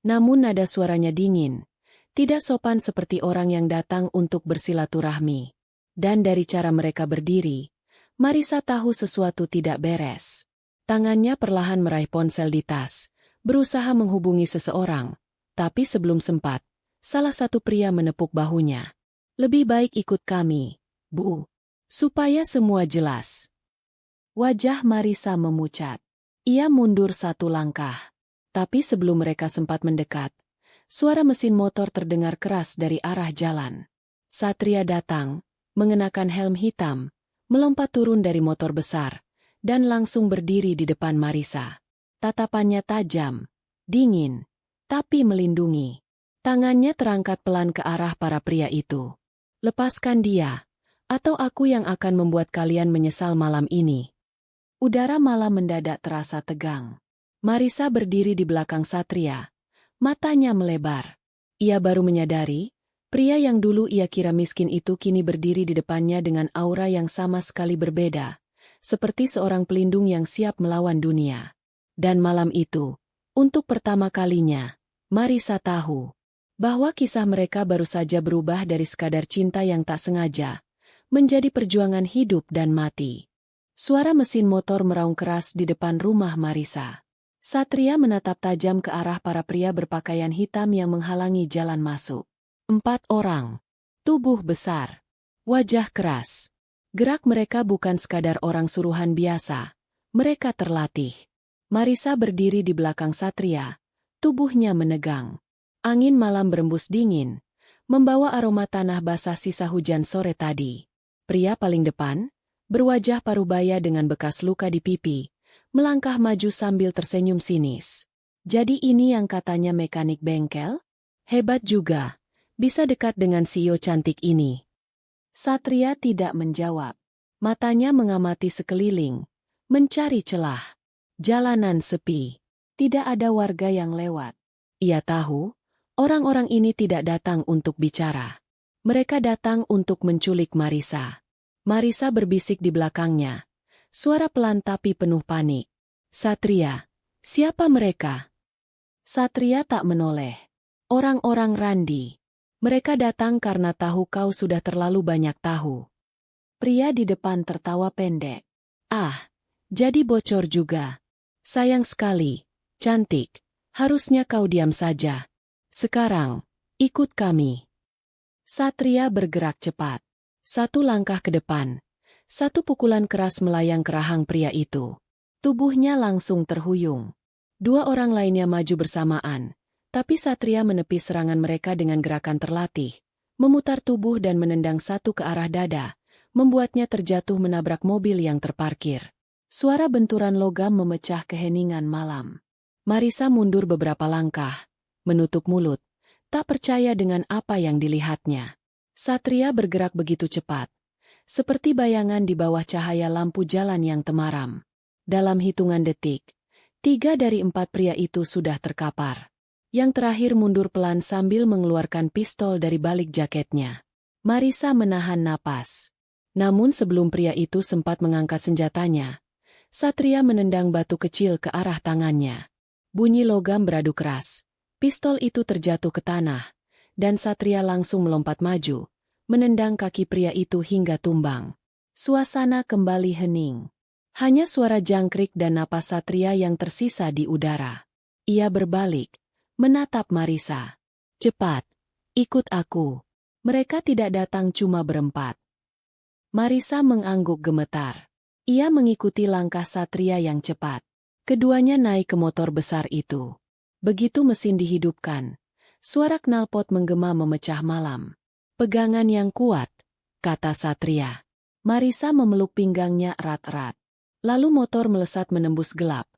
Namun nada suaranya dingin, tidak sopan seperti orang yang datang untuk bersilaturahmi. Dan dari cara mereka berdiri, Marisa tahu sesuatu tidak beres. Tangannya perlahan meraih ponsel di tas, berusaha menghubungi seseorang, tapi sebelum sempat, salah satu pria menepuk bahunya. Lebih baik ikut kami, Bu, supaya semua jelas. Wajah Marisa memucat. Ia mundur satu langkah. Tapi sebelum mereka sempat mendekat, suara mesin motor terdengar keras dari arah jalan. Satria datang, mengenakan helm hitam, melompat turun dari motor besar, dan langsung berdiri di depan Marisa. Tatapannya tajam, dingin, tapi melindungi. Tangannya terangkat pelan ke arah para pria itu. Lepaskan dia, atau aku yang akan membuat kalian menyesal malam ini. Udara malam mendadak terasa tegang. Marisa berdiri di belakang Satria. Matanya melebar. Ia baru menyadari, pria yang dulu ia kira miskin itu kini berdiri di depannya dengan aura yang sama sekali berbeda. Seperti seorang pelindung yang siap melawan dunia. Dan malam itu, untuk pertama kalinya, Marisa tahu bahwa kisah mereka baru saja berubah dari sekadar cinta yang tak sengaja, menjadi perjuangan hidup dan mati. Suara mesin motor meraung keras di depan rumah Marisa. Satria menatap tajam ke arah para pria berpakaian hitam yang menghalangi jalan masuk. 4 orang. Tubuh besar. Wajah keras. Gerak mereka bukan sekadar orang suruhan biasa. Mereka terlatih. Marisa berdiri di belakang Satria. Tubuhnya menegang. Angin malam berembus dingin, membawa aroma tanah basah sisa hujan sore tadi. Pria paling depan, berwajah parubaya dengan bekas luka di pipi, melangkah maju sambil tersenyum sinis. Jadi ini yang katanya mekanik bengkel? Hebat juga, bisa dekat dengan CEO cantik ini. Satria tidak menjawab. Matanya mengamati sekeliling, mencari celah. Jalanan sepi. Tidak ada warga yang lewat. Ia tahu, orang-orang ini tidak datang untuk bicara. Mereka datang untuk menculik Marisa. Marisa berbisik di belakangnya. Suara pelan tapi penuh panik. Satria, siapa mereka? Satria tak menoleh. Orang-orang Randi. Mereka datang karena tahu kau sudah terlalu banyak tahu. Pria di depan tertawa pendek. Ah, jadi bocor juga. Sayang sekali, cantik. Harusnya kau diam saja. Sekarang, ikut kami. Satria bergerak cepat. Satu langkah ke depan. Satu pukulan keras melayang ke rahang pria itu. Tubuhnya langsung terhuyung. 2 orang lainnya maju bersamaan. Tapi Satria menepis serangan mereka dengan gerakan terlatih, memutar tubuh dan menendang satu ke arah dada, membuatnya terjatuh menabrak mobil yang terparkir. Suara benturan logam memecah keheningan malam. Marisa mundur beberapa langkah, menutup mulut, tak percaya dengan apa yang dilihatnya. Satria bergerak begitu cepat, seperti bayangan di bawah cahaya lampu jalan yang temaram. Dalam hitungan detik, 3 dari 4 pria itu sudah terkapar. Yang terakhir mundur pelan sambil mengeluarkan pistol dari balik jaketnya. Marisa menahan napas. Namun sebelum pria itu sempat mengangkat senjatanya, Satria menendang batu kecil ke arah tangannya. Bunyi logam beradu keras. Pistol itu terjatuh ke tanah, dan Satria langsung melompat maju, menendang kaki pria itu hingga tumbang. Suasana kembali hening. Hanya suara jangkrik dan napas Satria yang tersisa di udara. Ia berbalik, menatap Marisa. Cepat, ikut aku. Mereka tidak datang cuma berempat. Marisa mengangguk gemetar. Ia mengikuti langkah Satria yang cepat. Keduanya naik ke motor besar itu. Begitu mesin dihidupkan, suara knalpot menggema memecah malam. Pegangan yang kuat, kata Satria. Marisa memeluk pinggangnya erat-erat. Lalu motor melesat menembus gelap,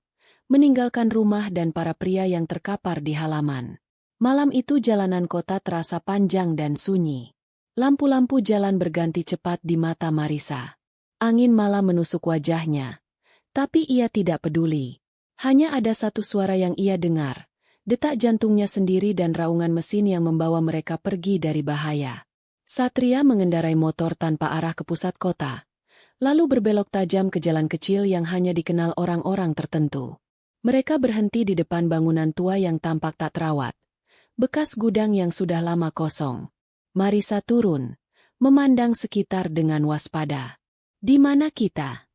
meninggalkan rumah dan para pria yang terkapar di halaman. Malam itu jalanan kota terasa panjang dan sunyi. Lampu-lampu jalan berganti cepat di mata Marisa. Angin malam menusuk wajahnya, tapi ia tidak peduli. Hanya ada satu suara yang ia dengar, detak jantungnya sendiri dan raungan mesin yang membawa mereka pergi dari bahaya. Satria mengendarai motor tanpa arah ke pusat kota, lalu berbelok tajam ke jalan kecil yang hanya dikenal orang-orang tertentu. Mereka berhenti di depan bangunan tua yang tampak tak terawat, bekas gudang yang sudah lama kosong. Marisa turun, memandang sekitar dengan waspada. Di mana kita?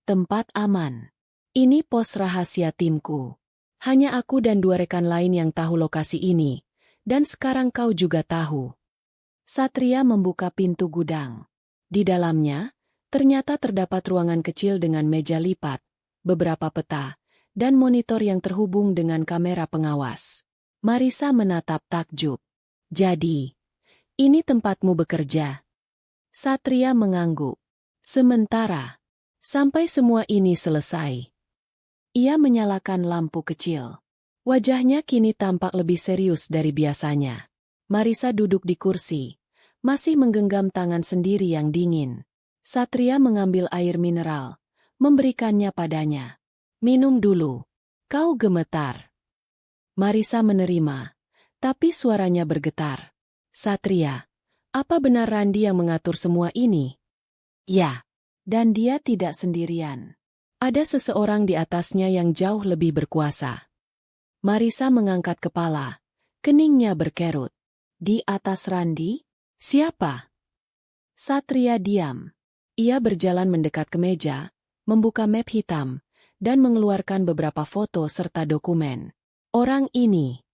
Tempat aman. Ini pos rahasia timku. Hanya aku dan 2 rekan lain yang tahu lokasi ini, dan sekarang kau juga tahu. Satria membuka pintu gudang. Di dalamnya, ternyata terdapat ruangan kecil dengan meja lipat, beberapa peta, dan monitor yang terhubung dengan kamera pengawas. Marisa menatap takjub. Jadi, ini tempatmu bekerja? Satria mengangguk. Sementara, sampai semua ini selesai. Ia menyalakan lampu kecil. Wajahnya kini tampak lebih serius dari biasanya. Marisa duduk di kursi, masih menggenggam tangan sendiri yang dingin. Satria mengambil air mineral, memberikannya padanya. Minum dulu. Kau gemetar. Marisa menerima, tapi suaranya bergetar. Satria, apa benar Randi yang mengatur semua ini? Ya, dan dia tidak sendirian. Ada seseorang di atasnya yang jauh lebih berkuasa. Marisa mengangkat kepala, keningnya berkerut. Di atas Randi? Siapa? Satria diam. Ia berjalan mendekat ke meja, membuka map hitam, dan mengeluarkan beberapa foto serta dokumen. Orang ini.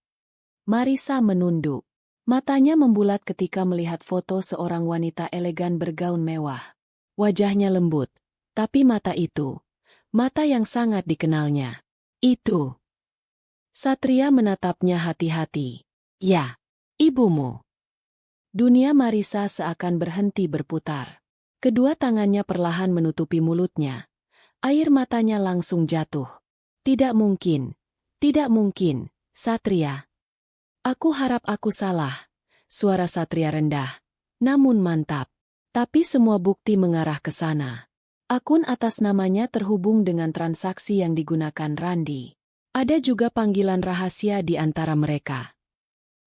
Marisa menunduk. Matanya membulat ketika melihat foto seorang wanita elegan bergaun mewah. Wajahnya lembut, tapi mata itu, mata yang sangat dikenalnya. Itu. Satria menatapnya hati-hati. Ya, ibumu. Dunia Marisa seakan berhenti berputar. Kedua tangannya perlahan menutupi mulutnya. Air matanya langsung jatuh. Tidak mungkin, Satria. Aku harap aku salah. Suara Satria rendah, namun mantap. Tapi semua bukti mengarah ke sana. Akun atas namanya terhubung dengan transaksi yang digunakan Randi. Ada juga panggilan rahasia di antara mereka.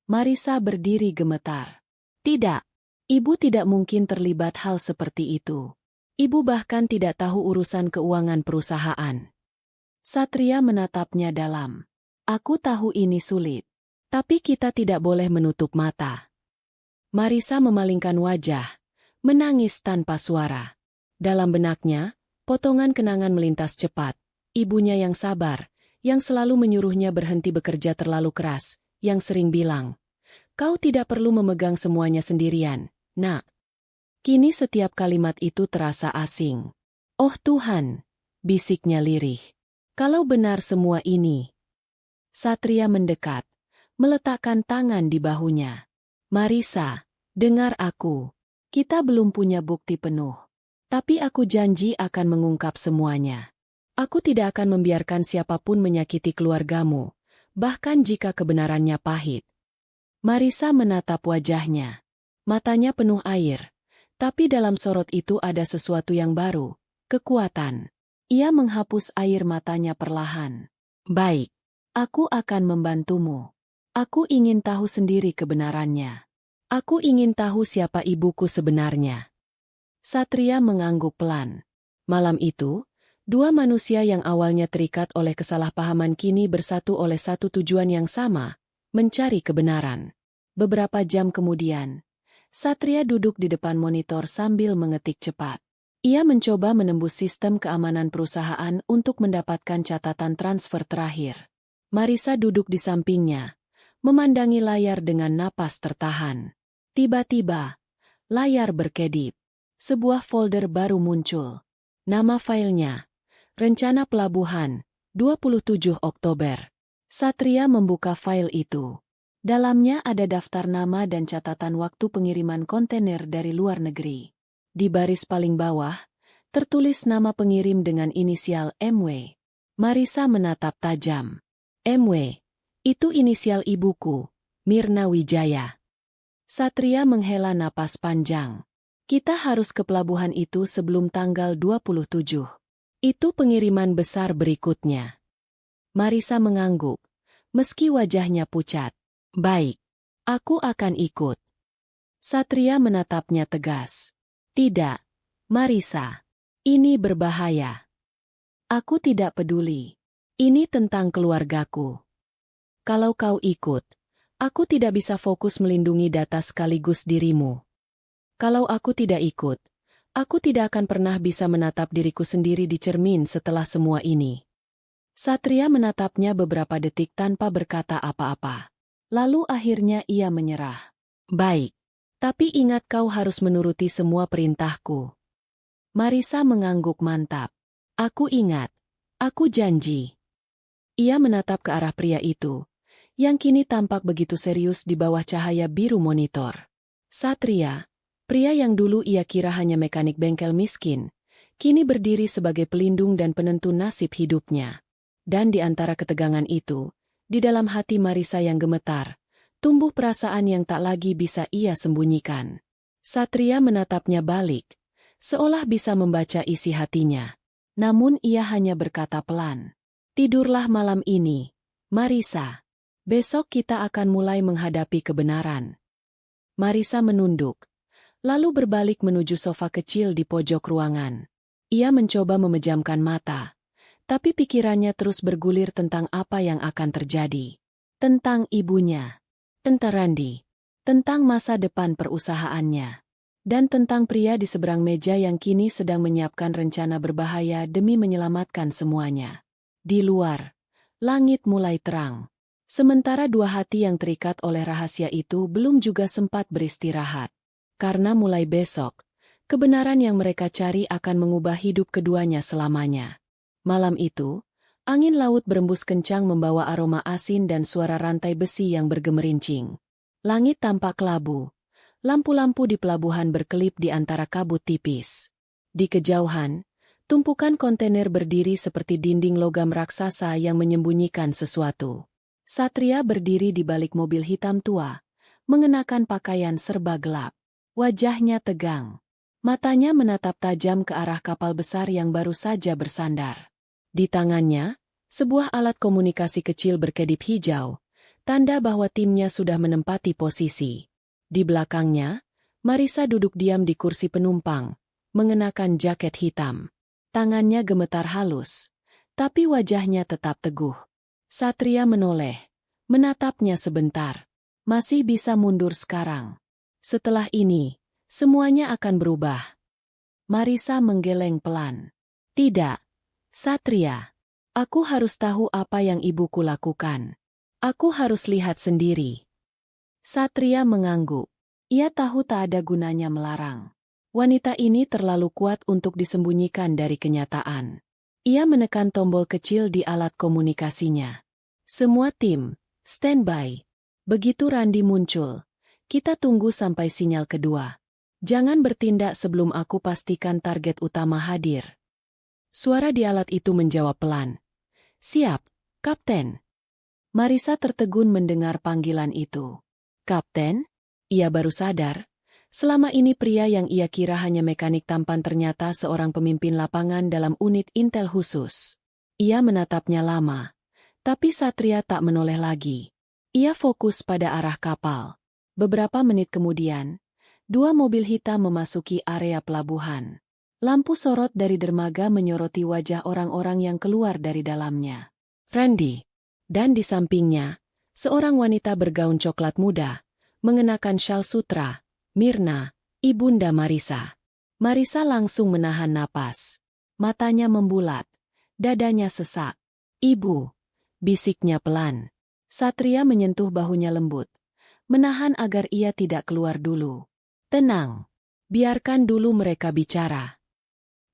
Marisa berdiri gemetar. Tidak, ibu tidak mungkin terlibat hal seperti itu. Ibu bahkan tidak tahu urusan keuangan perusahaan. Satria menatapnya dalam. Aku tahu ini sulit, tapi kita tidak boleh menutup mata. Marisa memalingkan wajah, menangis tanpa suara. Dalam benaknya, potongan kenangan melintas cepat. Ibunya yang sabar, yang selalu menyuruhnya berhenti bekerja terlalu keras, yang sering bilang, "Kau tidak perlu memegang semuanya sendirian, Nak." Kini setiap kalimat itu terasa asing. Oh Tuhan, bisiknya lirih. Kalau benar semua ini. Satria mendekat, meletakkan tangan di bahunya. Marisa, Dengar aku. Kita belum punya bukti penuh. Tapi aku janji akan mengungkap semuanya. Aku tidak akan membiarkan siapapun menyakiti keluargamu, bahkan jika kebenarannya pahit. Marisa menatap wajahnya. Matanya penuh air. Tapi dalam sorot itu ada sesuatu yang baru, kekuatan. Ia menghapus air matanya perlahan. Baik, aku akan membantumu. Aku ingin tahu sendiri kebenarannya. Aku ingin tahu siapa ibuku sebenarnya. Satria mengangguk pelan. Malam itu, dua manusia yang awalnya terikat oleh kesalahpahaman kini bersatu oleh satu tujuan yang sama, mencari kebenaran. Beberapa jam kemudian, Satria duduk di depan monitor sambil mengetik cepat. Ia mencoba menembus sistem keamanan perusahaan untuk mendapatkan catatan transfer terakhir. Marisa duduk di sampingnya, memandangi layar dengan napas tertahan. Tiba-tiba, layar berkedip. Sebuah folder baru muncul. Nama filenya, Rencana Pelabuhan, 27 Oktober. Satria membuka file itu. Dalamnya ada daftar nama dan catatan waktu pengiriman kontainer dari luar negeri. Di baris paling bawah, tertulis nama pengirim dengan inisial MW. Marisa menatap tajam. MW, itu inisial ibuku, Mirna Wijaya. Satria menghela napas panjang. Kita harus ke pelabuhan itu sebelum tanggal 27. Itu pengiriman besar berikutnya. Marisa mengangguk, meski wajahnya pucat. Baik, aku akan ikut. Satria menatapnya tegas. Tidak, Marisa. Ini berbahaya. Aku tidak peduli. Ini tentang keluargaku. Kalau kau ikut, aku tidak bisa fokus melindungi data sekaligus dirimu. Kalau aku tidak ikut, aku tidak akan pernah bisa menatap diriku sendiri di cermin setelah semua ini. Satria menatapnya beberapa detik tanpa berkata apa-apa. Lalu akhirnya ia menyerah. Baik, tapi ingat kau harus menuruti semua perintahku. Marisa mengangguk mantap. Aku ingat. Aku janji. Ia menatap ke arah pria itu, yang kini tampak begitu serius di bawah cahaya biru monitor. Satria, pria yang dulu ia kira hanya mekanik bengkel miskin, kini berdiri sebagai pelindung dan penentu nasib hidupnya. Dan di antara ketegangan itu, di dalam hati Marisa yang gemetar, tumbuh perasaan yang tak lagi bisa ia sembunyikan. Satria menatapnya balik, seolah bisa membaca isi hatinya. Namun ia hanya berkata pelan. Tidurlah malam ini, Marisa. Besok kita akan mulai menghadapi kebenaran. Marisa menunduk, lalu berbalik menuju sofa kecil di pojok ruangan. Ia mencoba memejamkan mata, tapi pikirannya terus bergulir tentang apa yang akan terjadi. Tentang ibunya, tentang Randi, tentang masa depan perusahaannya, dan tentang pria di seberang meja yang kini sedang menyiapkan rencana berbahaya demi menyelamatkan semuanya. Di luar, langit mulai terang. Sementara dua hati yang terikat oleh rahasia itu belum juga sempat beristirahat. Karena mulai besok, kebenaran yang mereka cari akan mengubah hidup keduanya selamanya. Malam itu, angin laut berembus kencang membawa aroma asin dan suara rantai besi yang bergemerincing. Langit tampak kelabu. Lampu-lampu di pelabuhan berkelip di antara kabut tipis. Di kejauhan, tumpukan kontainer berdiri seperti dinding logam raksasa yang menyembunyikan sesuatu. Satria berdiri di balik mobil hitam tua, mengenakan pakaian serba gelap. Wajahnya tegang. Matanya menatap tajam ke arah kapal besar yang baru saja bersandar. Di tangannya, sebuah alat komunikasi kecil berkedip hijau, tanda bahwa timnya sudah menempati posisi. Di belakangnya, Marisa duduk diam di kursi penumpang, mengenakan jaket hitam. Tangannya gemetar halus, tapi wajahnya tetap teguh. Satria menoleh, menatapnya sebentar. Masih bisa mundur sekarang. Setelah ini, semuanya akan berubah. Marisa menggeleng pelan. Tidak, Satria. Aku harus tahu apa yang ibuku lakukan. Aku harus lihat sendiri. Satria mengangguk. Ia tahu tak ada gunanya melarang. Wanita ini terlalu kuat untuk disembunyikan dari kenyataan. Ia menekan tombol kecil di alat komunikasinya. Semua tim, standby. Begitu Randi muncul, Kita tunggu sampai sinyal kedua. Jangan bertindak sebelum aku pastikan target utama hadir. Suara di alat itu menjawab pelan. Siap, Kapten. Marisa tertegun mendengar panggilan itu. Kapten? Ia baru sadar. Selama ini pria yang ia kira hanya mekanik tampan ternyata seorang pemimpin lapangan dalam unit intel khusus. Ia menatapnya lama. Tapi Satria tak menoleh lagi. Ia fokus pada arah kapal. Beberapa menit kemudian, 2 mobil hitam memasuki area pelabuhan. Lampu sorot dari dermaga menyoroti wajah orang-orang yang keluar dari dalamnya. Randy. Dan di sampingnya, seorang wanita bergaun coklat muda, mengenakan syal sutra, Mirna, ibunda Marisa. Marisa langsung menahan napas. Matanya membulat, dadanya sesak. Ibu, bisiknya pelan. Satria menyentuh bahunya lembut, menahan agar ia tidak keluar dulu. Tenang, biarkan dulu mereka bicara.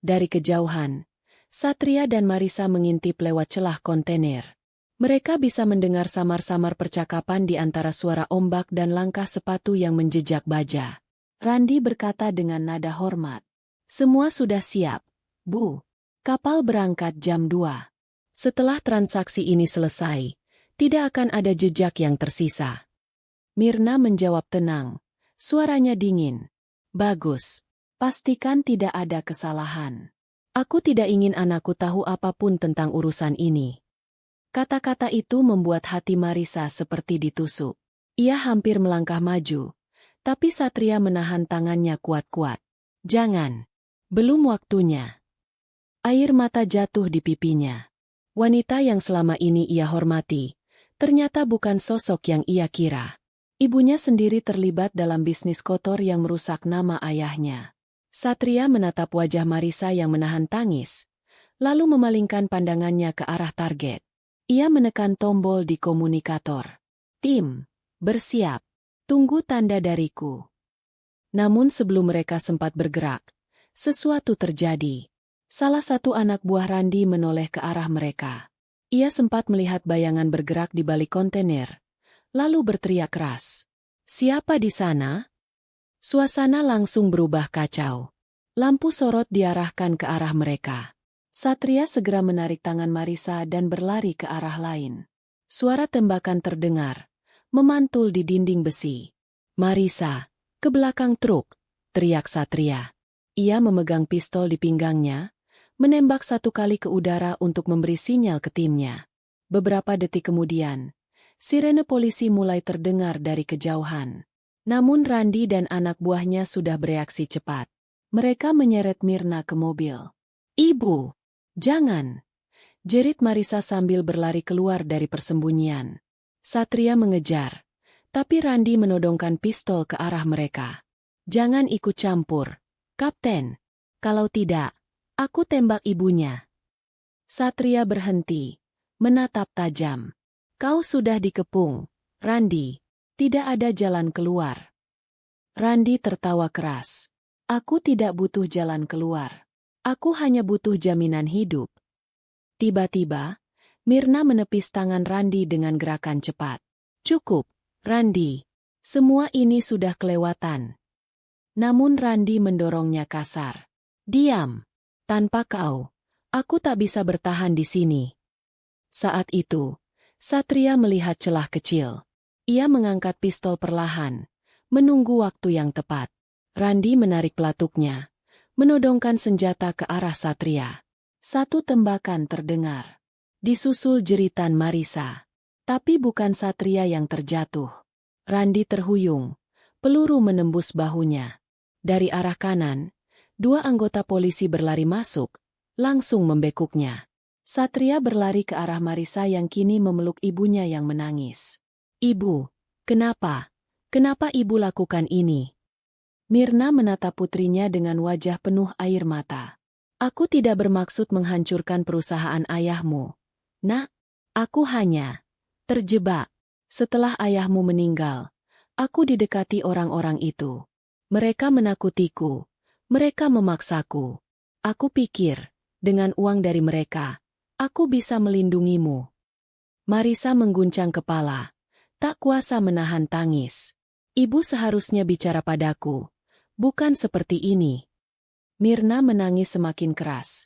Dari kejauhan, Satria dan Marisa mengintip lewat celah kontainer. Mereka bisa mendengar samar-samar percakapan di antara suara ombak dan langkah sepatu yang menjejak baja. Randy berkata dengan nada hormat. Semua sudah siap, Bu. Kapal berangkat jam 2. Setelah transaksi ini selesai, tidak akan ada jejak yang tersisa. Mirna menjawab tenang. Suaranya dingin. Bagus. Pastikan tidak ada kesalahan. Aku tidak ingin anakku tahu apapun tentang urusan ini. Kata-kata itu membuat hati Marisa seperti ditusuk. Ia hampir melangkah maju, tapi Satria menahan tangannya kuat-kuat. Jangan. Belum waktunya. Air mata jatuh di pipinya. Wanita yang selama ini ia hormati, ternyata bukan sosok yang ia kira. Ibunya sendiri terlibat dalam bisnis kotor yang merusak nama ayahnya. Satria menatap wajah Marisa yang menahan tangis, lalu memalingkan pandangannya ke arah target. Ia menekan tombol di komunikator. Tim, bersiap. Tunggu tanda dariku. Namun sebelum mereka sempat bergerak, sesuatu terjadi. Salah satu anak buah Randy menoleh ke arah mereka. Ia sempat melihat bayangan bergerak di balik kontainer, lalu berteriak keras. Siapa di sana? Suasana langsung berubah kacau. Lampu sorot diarahkan ke arah mereka. Satria segera menarik tangan Marisa dan berlari ke arah lain. Suara tembakan terdengar, memantul di dinding besi. Marisa, ke belakang truk, teriak Satria. Ia memegang pistol di pinggangnya, menembak 1 kali ke udara untuk memberi sinyal ke timnya. Beberapa detik kemudian, sirene polisi mulai terdengar dari kejauhan. Namun Randy dan anak buahnya sudah bereaksi cepat. Mereka menyeret Mirna ke mobil. Ibu, jangan! Jerit Marisa sambil berlari keluar dari persembunyian. Satria mengejar, tapi Randy menodongkan pistol ke arah mereka. Jangan ikut campur, Kapten. Kalau tidak, aku tembak ibunya. Satria berhenti, menatap tajam. Kau sudah dikepung, Randy. Tidak ada jalan keluar. Randy tertawa keras. Aku tidak butuh jalan keluar. Aku hanya butuh jaminan hidup. Tiba-tiba, Mirna menepis tangan Randy dengan gerakan cepat. Cukup, Randy. Semua ini sudah kelewatan. Namun Randy mendorongnya kasar. Diam. Tanpa kau, aku tak bisa bertahan di sini. Saat itu, Satria melihat celah kecil. Ia mengangkat pistol perlahan, menunggu waktu yang tepat. Randy menarik pelatuknya, menodongkan senjata ke arah Satria. 1 tembakan terdengar. Disusul jeritan Marisa. Tapi bukan Satria yang terjatuh. Randy terhuyung, peluru menembus bahunya. Dari arah kanan, 2 anggota polisi berlari masuk, langsung membekuknya. Satria berlari ke arah Marisa yang kini memeluk ibunya yang menangis. Ibu, kenapa? Kenapa ibu lakukan ini? Mirna menatap putrinya dengan wajah penuh air mata. Aku tidak bermaksud menghancurkan perusahaan ayahmu. Nak, aku hanya terjebak. Setelah ayahmu meninggal, aku didekati orang-orang itu. Mereka menakutiku. Mereka memaksaku. Aku pikir, dengan uang dari mereka, aku bisa melindungimu. Marisa mengguncang kepala. Tak kuasa menahan tangis. Ibu seharusnya bicara padaku, bukan seperti ini. Mirna menangis semakin keras.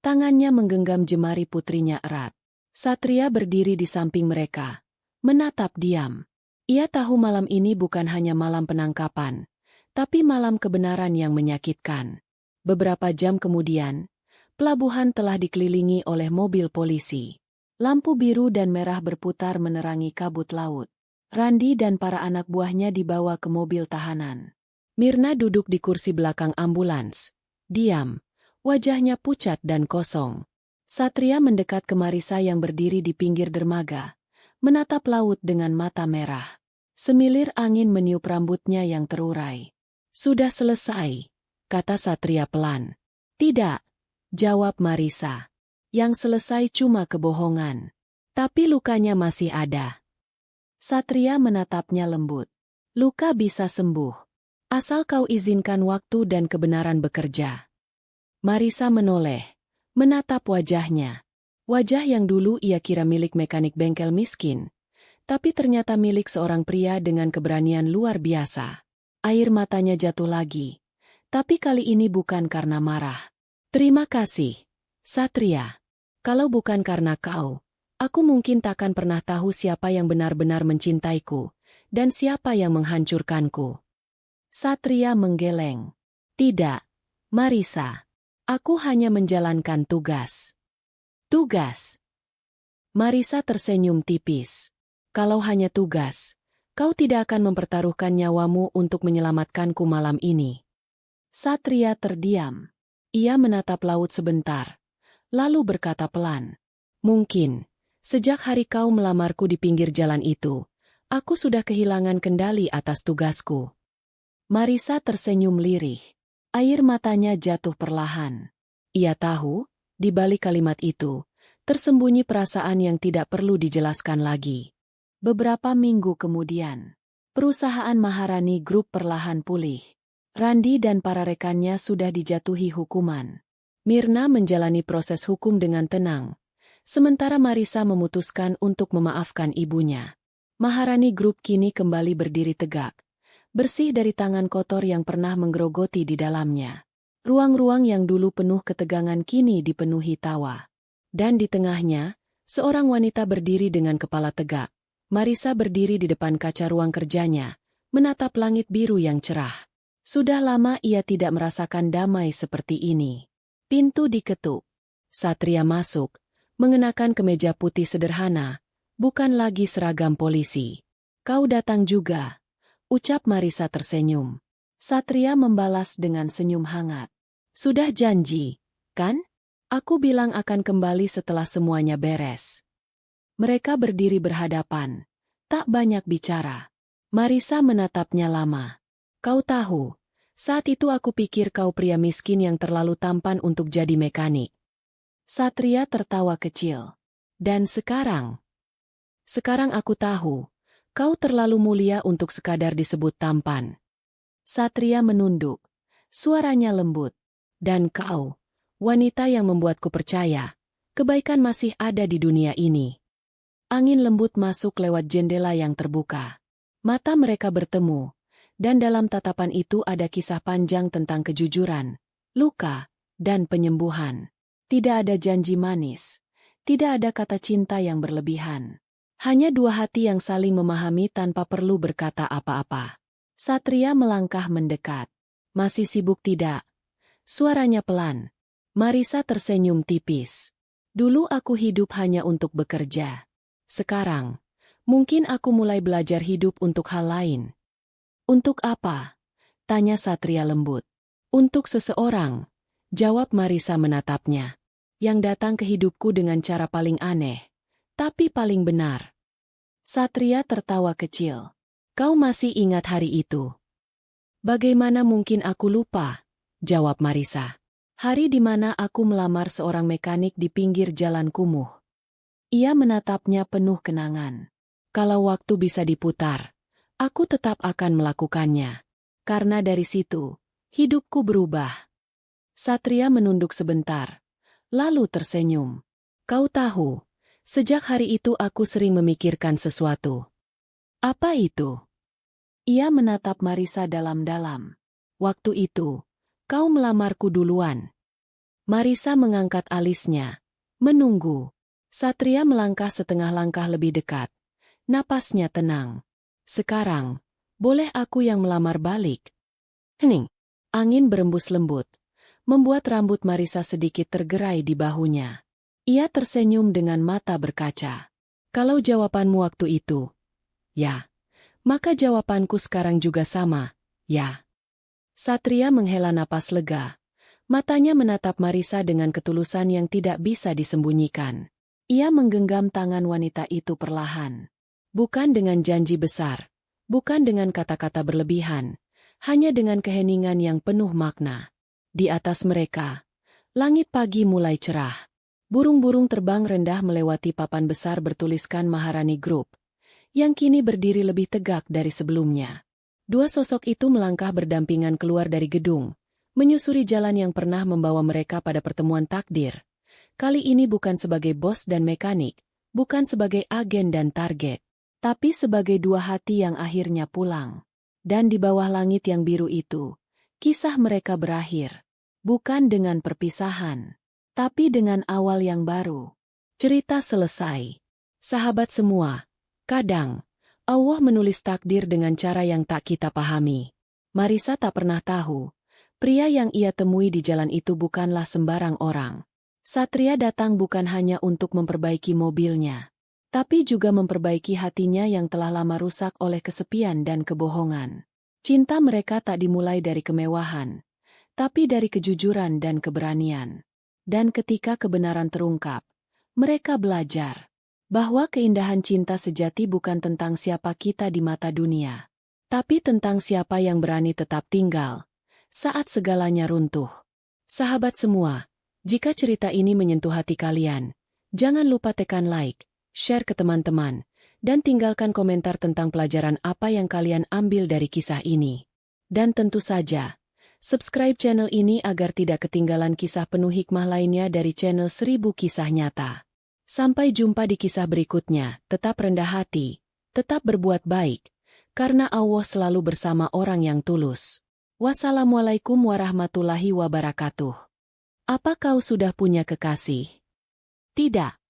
Tangannya menggenggam jemari putrinya erat. Satria berdiri di samping mereka, menatap diam. Ia tahu malam ini bukan hanya malam penangkapan, tapi malam kebenaran yang menyakitkan. Beberapa jam kemudian, pelabuhan telah dikelilingi oleh mobil polisi. Lampu biru dan merah berputar menerangi kabut laut. Randi dan para anak buahnya dibawa ke mobil tahanan. Mirna duduk di kursi belakang ambulans. Diam, wajahnya pucat dan kosong. Satria mendekat ke Marisa yang berdiri di pinggir dermaga, menatap laut dengan mata merah. Semilir angin meniup rambutnya yang terurai. "Sudah selesai," kata Satria pelan. "Tidak," jawab Marisa. "Yang selesai cuma kebohongan. Tapi lukanya masih ada." Satria menatapnya lembut. "Luka bisa sembuh. Asal kau izinkan waktu dan kebenaran bekerja." Marisa menoleh, menatap wajahnya. Wajah yang dulu ia kira milik mekanik bengkel miskin, tapi ternyata milik seorang pria dengan keberanian luar biasa. Air matanya jatuh lagi, tapi kali ini bukan karena marah. "Terima kasih, Satria. Kalau bukan karena kau, aku mungkin takkan pernah tahu siapa yang benar-benar mencintaiku, dan siapa yang menghancurkanku." Satria menggeleng. "Tidak, Marisa. Aku hanya menjalankan tugas." "Tugas?" Marisa tersenyum tipis. "Kalau hanya tugas, kau tidak akan mempertaruhkan nyawamu untuk menyelamatkanku malam ini." Satria terdiam. Ia menatap laut sebentar, lalu berkata pelan, "Mungkin, sejak hari kau melamarku di pinggir jalan itu, aku sudah kehilangan kendali atas tugasku." Marisa tersenyum lirih. Air matanya jatuh perlahan. Ia tahu, di balik kalimat itu, tersembunyi perasaan yang tidak perlu dijelaskan lagi. Beberapa minggu kemudian, perusahaan Maharani Group perlahan pulih. Randi dan para rekannya sudah dijatuhi hukuman. Mirna menjalani proses hukum dengan tenang, sementara Marisa memutuskan untuk memaafkan ibunya. Maharani Group kini kembali berdiri tegak, bersih dari tangan kotor yang pernah menggerogoti di dalamnya. Ruang-ruang yang dulu penuh ketegangan kini dipenuhi tawa. Dan di tengahnya, seorang wanita berdiri dengan kepala tegak. Marisa berdiri di depan kaca ruang kerjanya, menatap langit biru yang cerah. Sudah lama ia tidak merasakan damai seperti ini. Pintu diketuk. Satria masuk, mengenakan kemeja putih sederhana, bukan lagi seragam polisi. "Kau datang juga," ucap Marisa tersenyum. Satria membalas dengan senyum hangat. "Sudah janji, kan? Aku bilang akan kembali setelah semuanya beres." Mereka berdiri berhadapan, tak banyak bicara. Marisa menatapnya lama. "Kau tahu, saat itu aku pikir kau pria miskin yang terlalu tampan untuk jadi mekanik." Satria tertawa kecil. "Dan sekarang? Sekarang aku tahu, kau terlalu mulia untuk sekadar disebut tampan." Satria menunduk, suaranya lembut. "Dan kau, wanita yang membuatku percaya, kebaikan masih ada di dunia ini." Angin lembut masuk lewat jendela yang terbuka. Mata mereka bertemu, dan dalam tatapan itu ada kisah panjang tentang kejujuran, luka, dan penyembuhan. Tidak ada janji manis, tidak ada kata cinta yang berlebihan. Hanya dua hati yang saling memahami tanpa perlu berkata apa-apa. Satria melangkah mendekat. "Masih sibuk tidak?" Suaranya pelan. Marisa tersenyum tipis. "Dulu aku hidup hanya untuk bekerja. Sekarang, mungkin aku mulai belajar hidup untuk hal lain." "Untuk apa?" tanya Satria lembut. "Untuk seseorang," jawab Marisa menatapnya, "yang datang ke hidupku dengan cara paling aneh, tapi paling benar." Satria tertawa kecil. "Kau masih ingat hari itu?" "Bagaimana mungkin aku lupa?" jawab Marisa. "Hari di mana aku melamar seorang mekanik di pinggir jalan kumuh." Ia menatapnya penuh kenangan. "Kalau waktu bisa diputar, aku tetap akan melakukannya. Karena dari situ, hidupku berubah." Satria menunduk sebentar, lalu tersenyum. "Kau tahu, sejak hari itu aku sering memikirkan sesuatu." "Apa itu?" Ia menatap Marisa dalam-dalam. Waktu itu, kau melamarku duluan. Marisa mengangkat alisnya. Menunggu. Satria melangkah setengah langkah lebih dekat. Napasnya tenang. Sekarang, boleh aku yang melamar balik? Hening. Angin berembus lembut, membuat rambut Marisa sedikit tergerai di bahunya. Ia tersenyum dengan mata berkaca. Kalau jawabanmu waktu itu, ya, maka jawabanku sekarang juga sama, ya. Satria menghela napas lega. Matanya menatap Marisa dengan ketulusan yang tidak bisa disembunyikan. Ia menggenggam tangan wanita itu perlahan. Bukan dengan janji besar, bukan dengan kata-kata berlebihan, hanya dengan keheningan yang penuh makna. Di atas mereka, langit pagi mulai cerah. Burung-burung terbang rendah melewati papan besar bertuliskan Maharani Group, yang kini berdiri lebih tegak dari sebelumnya. Dua sosok itu melangkah berdampingan keluar dari gedung, menyusuri jalan yang pernah membawa mereka pada pertemuan takdir. Kali ini bukan sebagai bos dan mekanik, bukan sebagai agen dan target, tapi sebagai dua hati yang akhirnya pulang. Dan di bawah langit yang biru itu, kisah mereka berakhir. Bukan dengan perpisahan, tapi dengan awal yang baru. Cerita selesai. Sahabat semua, kadang Allah menulis takdir dengan cara yang tak kita pahami. Marisa tak pernah tahu, pria yang ia temui di jalan itu bukanlah sembarang orang. Satria datang bukan hanya untuk memperbaiki mobilnya, tapi juga memperbaiki hatinya yang telah lama rusak oleh kesepian dan kebohongan. Cinta mereka tak dimulai dari kemewahan, tapi dari kejujuran dan keberanian. Dan ketika kebenaran terungkap, mereka belajar bahwa keindahan cinta sejati bukan tentang siapa kita di mata dunia, tapi tentang siapa yang berani tetap tinggal saat segalanya runtuh. Sahabat semua, jika cerita ini menyentuh hati kalian, jangan lupa tekan like, share ke teman-teman, dan tinggalkan komentar tentang pelajaran apa yang kalian ambil dari kisah ini. Dan tentu saja, subscribe channel ini agar tidak ketinggalan kisah penuh hikmah lainnya dari channel 1000 Kisah Nyata. Sampai jumpa di kisah berikutnya, tetap rendah hati, tetap berbuat baik, karena Allah selalu bersama orang yang tulus. Wassalamualaikum warahmatullahi wabarakatuh. Apa kau sudah punya kekasih? Tidak.